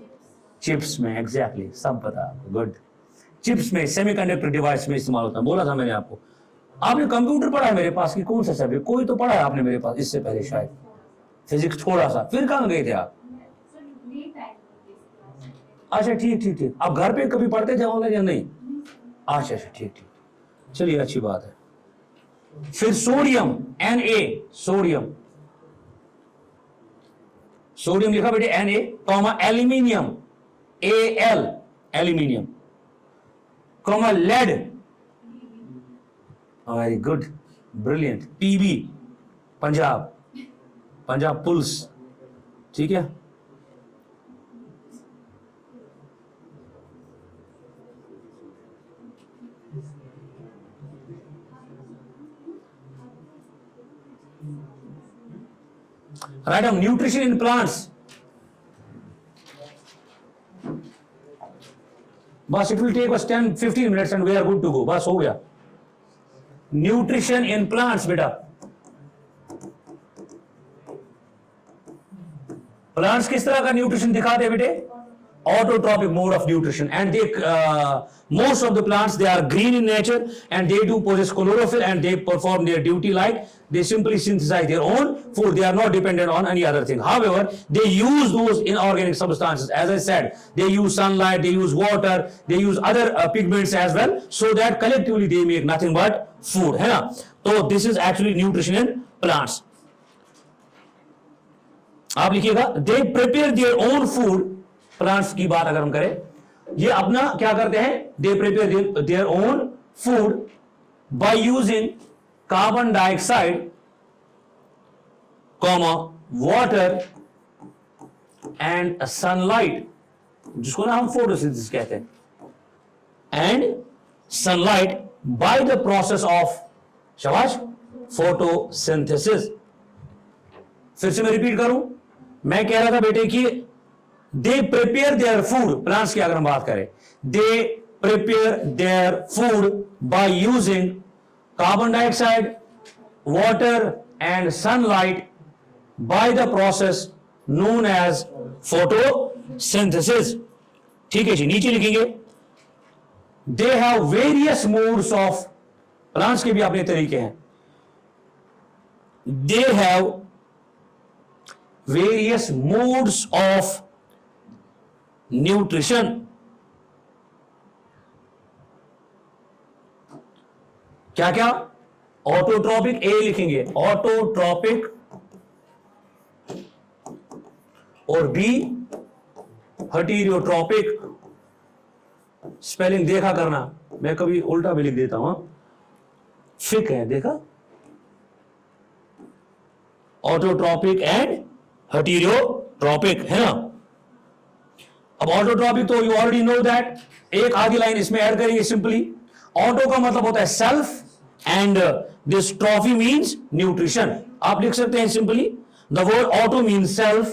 Speaker 1: चिप्स में, एग्जैक्टली, सब पता आपको, गुड। चिप्स में, सेमीकंडक्टर डिवाइस में इस्तेमाल होता है, बोला था मैंने आपको। आपने कंप्यूटर पढ़ा है मेरे पास की कौन सा सब्जेक्ट? कोई तो पढ़ा है आपने मेरे पास इससे पहले शायद, फिजिक्स थोड़ा सा, फिर कहां गए थे आप? अच्छा ठीक ठीक ठीक, आप घर पे कभी पढ़ते थे ऑनलाइन या नहीं? अच्छा अच्छा ठीक ठीक, चलिए अच्छी बात है। फिर सोडियम, Na, सोडियम, सोडियम लिखा बेटे Na, comma, aluminium, Al, aluminium, comma, lead, very good, brilliant. PB Punjab, Punjab pulls, ठीक है। Write down nutrition in plants. बस it will take us 10-15 minutes and we are good to go. बस हो गया। Nutrition in plants बेटा, plants किस तरह का न्यूट्रिशन दिखाते हैं बेटे? Autotrophic mode of nutrition, and they most of the plants, they are green in nature and they do possess chlorophyll and they perform their duty like they simply synthesize their own food. They are not dependent on any other thing. However, they use those inorganic substances. As I said, they use sunlight, they use water, they use other pigments as well, so that collectively they make nothing but food, है ना? So this is actually nutrition in plants. आप लिखिएगा, they prepare their own food. Plants की बात अगर हम करें, ये अपना क्या करते हैं? दे prepare their own food by using carbon dioxide, comma water and sunlight, जिसको ना हम फोटोसिंथेसिस कहते हैं, and sunlight by the process of, शाबाश, फोटोसिंथेसिस। फिर से मैं रिपीट करूं, मैं कह रहा था बेटे कि they prepare their food, plants की अगर हम बात करें, they prepare their food by using carbon dioxide, water and sunlight by the process known as photosynthesis. ठीक है जी, नीचे लिखेंगे, they have various modes of, plants के भी अपने तरीके हैं, they have various modes of nutrition. क्या क्या? ऑटोट्रॉपिक, ए लिखेंगे ऑटोट्रॉपिक, और बी हेटेरोट्रॉपिक। स्पेलिंग देखा करना, मैं कभी उल्टा भी लिख देता हूं, फिक है, देखा, ऑटोट्रॉपिक एंड हेटेरोट्रॉपिक, है ना? अब ऑटोट्रॉपिक तो यू ऑलरेडी नो दैट, एक आधी लाइन इसमें ऐड करेंगे सिंपली। ऑटो का मतलब होता है self and this trophy means nutrition. आप लिख सकते हैं simply, the word auto means self,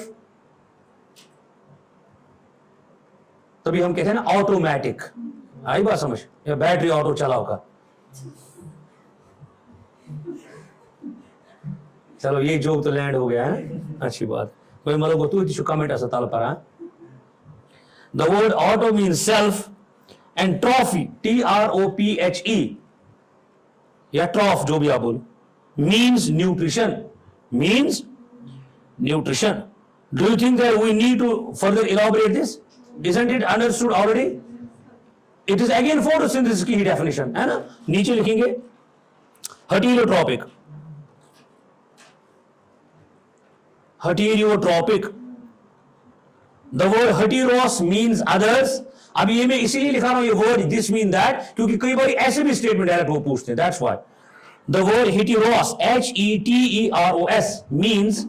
Speaker 1: तभी हम कहते हैं ना ऑटोमेटिक। आई बात समझ? या बैटरी ऑटो चलाओ का। चलो ये जोक तो लैंड हो गया है, अच्छी बात। कोई मतलब तू कमेंट असं ताल पर। The word auto means self and trophy, T-R-O-P-H-E, या trough जो भी आप बोलो, means nutrition, means nutrition. Do you think that we need to further elaborate this? Isn't it understood already? It is again photosynthesis की definition, है ना? नीचे लिखेंगे heterotropic, heterotropic. The word heteros means others. अब ये मैं इसीलिए लिखा रहा हूं ये वर्ड दिस मीन दैट, क्योंकि कई बार ऐसे भी स्टेटमेंट डायरेक्ट वो पूछते हैं, that's why. The word heteros, H-E-T-E-R-O-S, means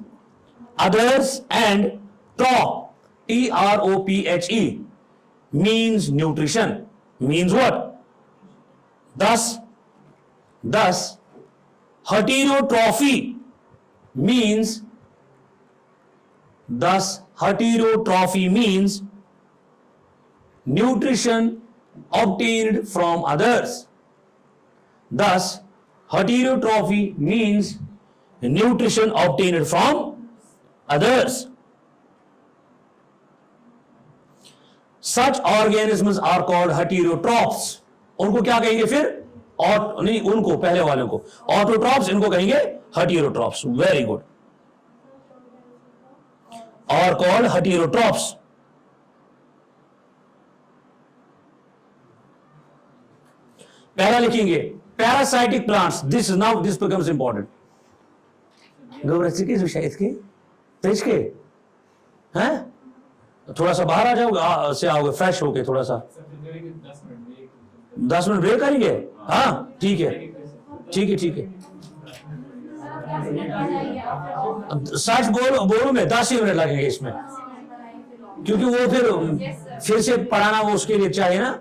Speaker 1: others, and trop, T-R-O-P-H-E, means nutrition, means what? Thus heterotrophy means nutrition obtained from others. Thus, heterotrophy means nutrition obtained from others. Such organisms are called heterotrophs. उनको क्या कहेंगे फिर? नहीं, उनको पहले वालों को autotrophs, इनको कहेंगे heterotrophs. Very good, are called heterotrophs. पहला लिखेंगे parasitic plants. This becomes important. गौरव के शायद के तेज के हैं, थोड़ा सा बाहर आ जाओगे, से आओगे फ्रेश होके, थोड़ा सा 10 मिनट ब्रेक करेंगे। हाँ ठीक है, ठीक है ठीक है, सच बोलूं मैं 10 ही मिनट लगेंगे इसमें, क्योंकि वो फिर से पढ़ाना वो उसके लिए चाहिए ना।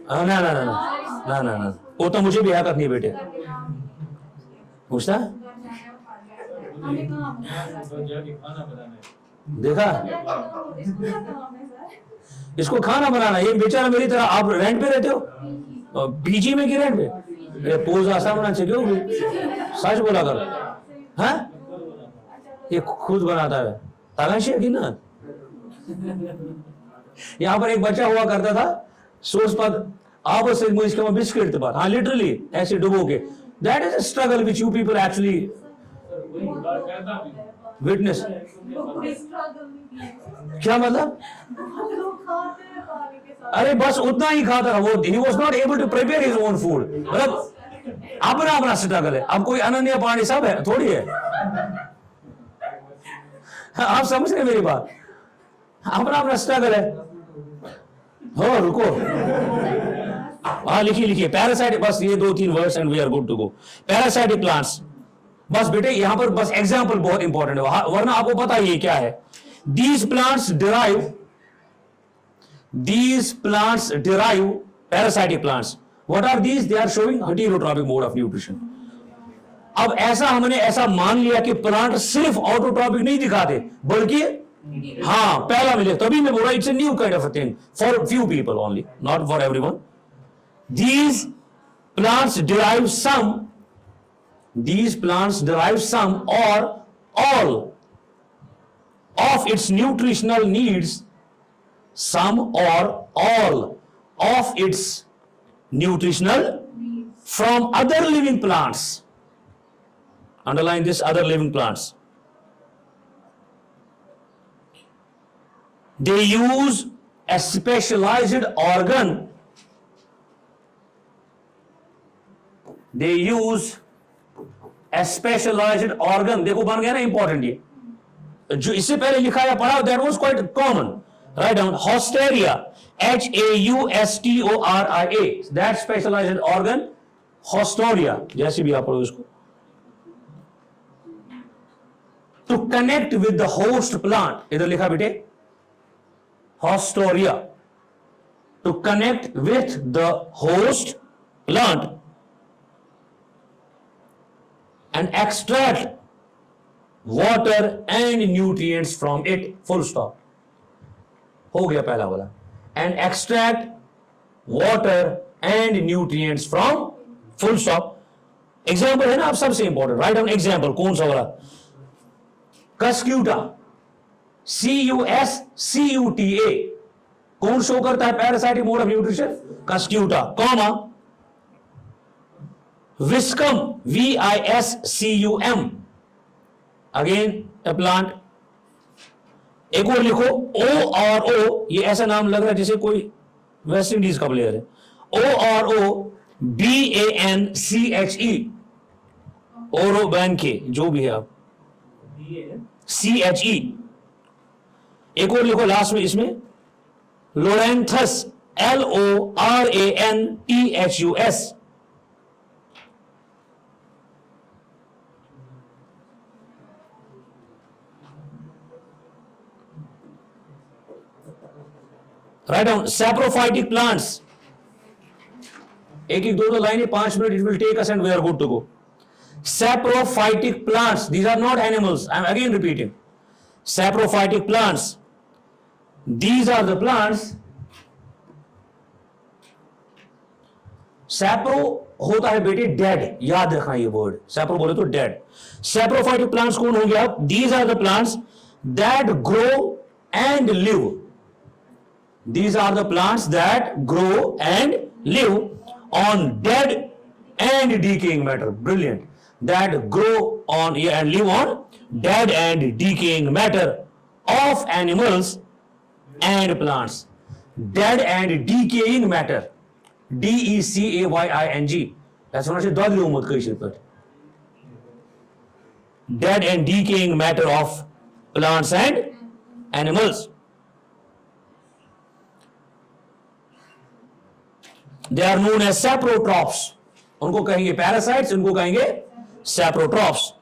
Speaker 1: ना ना ना ना ना ना ना, वो तो मुझे भी हकत नहीं बेटे पूछता। देखा, इसको खाना बनाना, ये बेचारा मेरी तरह। आप रेंट पे रहते हो, पीजी में की रेंट पे? ये पोज आसान बना चाहिए, क्यों सच बोला कर। हाँ, ये खुद बनाता है, तालाशी है कि ना। यहाँ पर एक बच्चा हुआ करता था, सोर्स पर आप से मुझे बिस्किट के बाद, हाँ लिटरली ऐसे डुबो के। That is a struggle which you people actually witness. क्या मतलब? अरे बस उतना ही खाता था वो, he was not able to prepare his own food. मतलब अपना अपना स्ट्रगल है। अब कोई अनन्या पानी सब है थोड़ी है। आप समझ रहे मेरी बात? अपना अपना स्ट्रगल है। हो रुको, हाँ लिखिए लिखिए, पैरासाइटिक, बस ये 2-3 words and we are good to go. Parasitic plants, बस बेटे यहां पर बस एग्जांपल बहुत इंपॉर्टेंट है, वरना आपको पता ही क्या है। These plants derive parasitic plants. What are these? They are showing heterotrophic mode of nutrition. अब ऐसा हमने ऐसा मान लिया कि प्लांट सिर्फ ऑटोट्रॉपिक नहीं दिखाते, बल्कि हाँ पहला मिले, तभी मैं बोल रहा it's a new kind of a thing for few people only, not for everyone. These plants derive some or all of its nutritional needs, some or all of its nutritional from other living plants. Underline this, other living plants. They use a specialized organ. They use a specialized organ. देखो बन गया ना important, ये जो इससे पहले लिखा या पढ़ा that was quite common. Write down Haustoria, Haustoria, that specialized organ, Haustoria, जैसे भी आप पढ़ो इसको, to connect with the host plant. इधर लिखा बेटे Haustoria, to connect with the host plant and extract water and nutrients from it. Full stop. हो गया पहला वाला, and extract water and nutrients from, full stop. Example है ना आप सबसे इंपॉर्टेंट, राइट डाउन एग्जाम्पल। कौन सा वाला? कस्क्यूटा, CUSCUTA, कौन शो करता है parasitic mode of nutrition? Cuscuta, comma Viscum, VISCUM, again A plant. एक और लिखो ORO, ये ऐसा नाम लग रहा है जैसे कोई वेस्ट इंडीज का प्लेयर है। ORO BANCHE, ओरो बैन के, जो भी है आप, CHE। एक और लिखो लास्ट में इसमें लोरेंथस, LORANTHUS। Write down saprophytic plants. एक एक दो लाइनें 5 minute, it will take us and we are good to go. Saprophytic plants, these are not animals, I am again repeating. Saprophytic plants, these are the plants. Sapro होता है बेटे dead, याद रखना ये वर्ड, सैप्रो बोले तो डेड। सैप्रोफाइटिक प्लांट्स कौन हो गया? These are the plants that grow and live. These are the plants that grow and live on dead and decaying matter. Brilliant. That grow on and live on dead and decaying matter of animals and plants. Dead and decaying matter. DECAYING. That's what I said. Dead and decaying matter of plants and animals. They are known as saprotrophs. उनको कहेंगे parasites, उनको कहेंगे saprotrophs.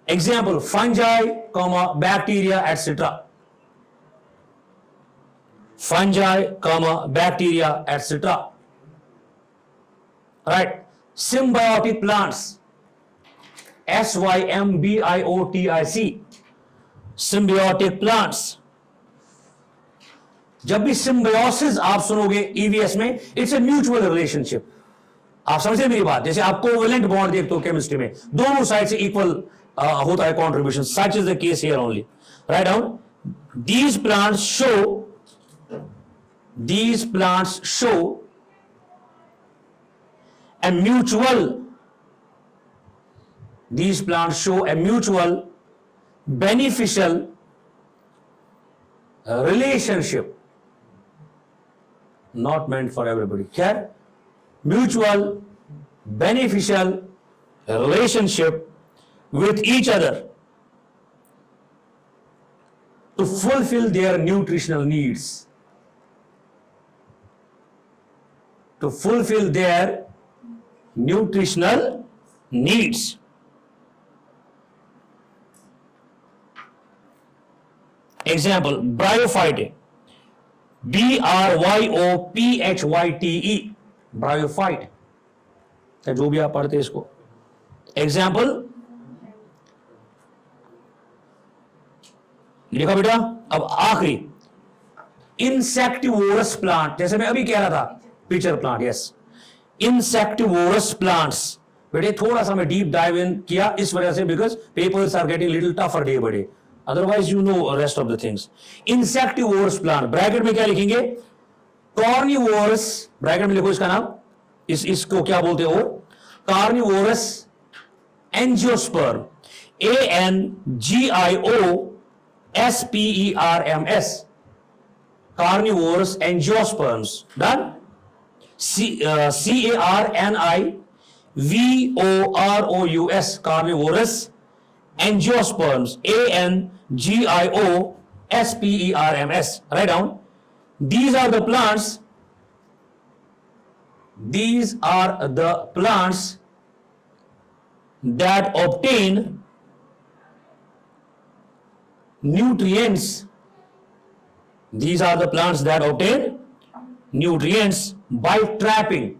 Speaker 1: Example fungi, bacteria et cetera. Fungi, bacteria et cetera. Right. Symbiotic plants, SYMBIOTIC, symbiotic plants. जब भी symbiosis आप सुनोगे EVS में, it's a mutual relationship. आप समझे मेरी बात? जैसे आप कोवेलेंट बॉन्ड देखते हो केमिस्ट्री में, दोनों साइड से इक्वल होता है contribution. Such is the case here only. Write down. These plants show a mutual beneficial relationship, not meant for everybody. क्या? Mutual beneficial relationship with each other to fulfill their nutritional needs. To fulfill their nutritional needs. Example, bryophyte, BRYOPHYTE, bryophyte, जो भी आप पढ़ते इसको. Example, लिखा बेटा. अब आखिरी इंसेक्टिवोरस प्लांट, जैसे मैं अभी कह रहा था pitcher plant. Yes, insectivorous plants. बेटे थोड़ा सा मैं डीप डाइव इन किया इस वजह से, because papers are getting little tougher day by day. Otherwise you know rest of the things. Insectivorous plant, bracket में क्या लिखेंगे? कॉर्निवोरस, ब्रैकेट में लिखो इसका नाम. इसको क्या बोलते हो? Carnivorous angiosperm, ANGIOSPERMS, carnivorous angiosperms. Done. CARNIVOROUS, carnivorous angiosperms, ANGIOSPERMS. Write down. These are the plants that obtain nutrients. These are the plants that obtain nutrients by trapping.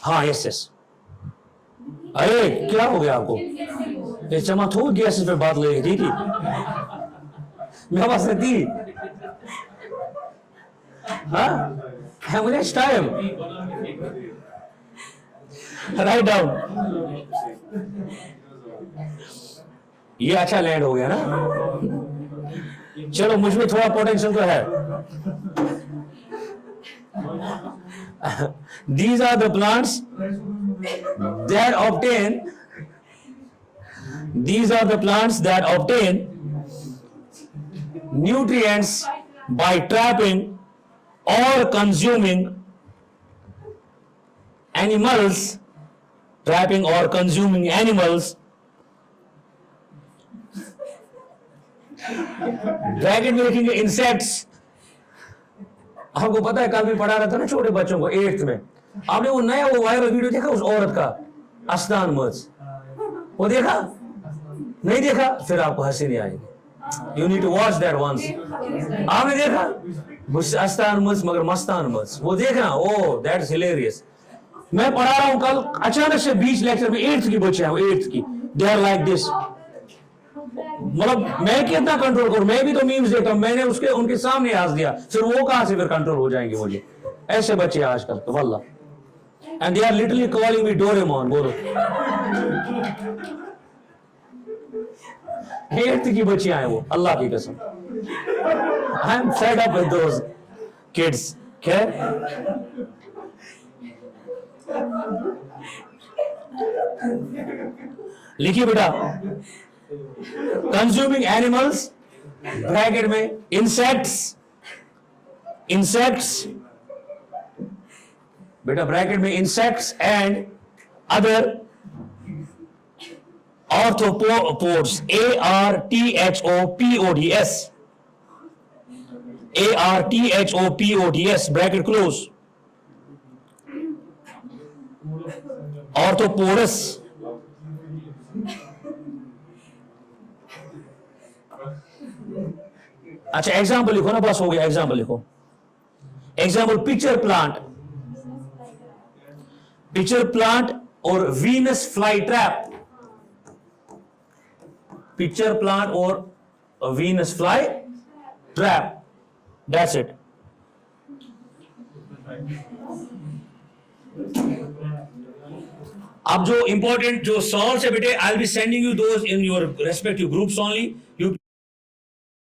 Speaker 1: हाँ, यस. अरे क्या हो गया आपको? ये चमक हो गया, इस पे बात लगी थी मेरे पास थी. हाँ, मुझे टाइम. Write down. ये अच्छा लैंड हो गया ना. चलो, मुझ में थोड़ा पोटेंशियल तो है. These are the plants that obtain nutrients by trapping or consuming animals. Bracket में लिखेंगे इंसेक्ट्स. आपको पता है, कल भी पढ़ा रहा था ना छोटे बच्चों को 8th में. आपने वो नया वो वायरल वीडियो देखा उस औरत का, अस्तान मर्ज? वो देखा? नहीं देखा? फिर आपको हंसी नहीं आएगी. You need to watch that once. आपने देखा अस्तान मर्ज मगर मस्तान मर्ज? वो देखना. Oh that is hilarious. मैं पढ़ा रहा हूं कल, अचानक से बीच लेक्चर में 8th की बच्चे हैं, 8th की, दे आर लाइक दिस. मतलब मैं कितना कंट्रोल करूं? मैं भी तो मीम्स देखता हूं. मैंने उनके सामने हंस दिया, फिर वो कहां से फिर कंट्रोल हो जाएंगे मुझे? ऐसे बच्चे आजकल तो वल्लाह. And they are literally calling me Doraemon. बोलो, 8th की बच्चियां हैं वो, अल्लाह की कसम. I am fed up with those kids. क्या लिखिए बेटा. कंज्यूमिंग एनिमल्स, ब्रैकेट में इंसेक्ट्स बेटा, ब्रैकेट में insects and other arthropods, ARTHOPODS, bracket close. Arthropods, अच्छा एग्जाम्पल लिखो ना, बस हो गया, एग्जाम्पल लिखो। Example picture plant, picture plant और Venus fly trap, picture plant और Venus fly trap, that's it. अब जो इंपॉर्टेंट जो सॉल्व्स है बेटे, I will be sending you those in your respective groups only. You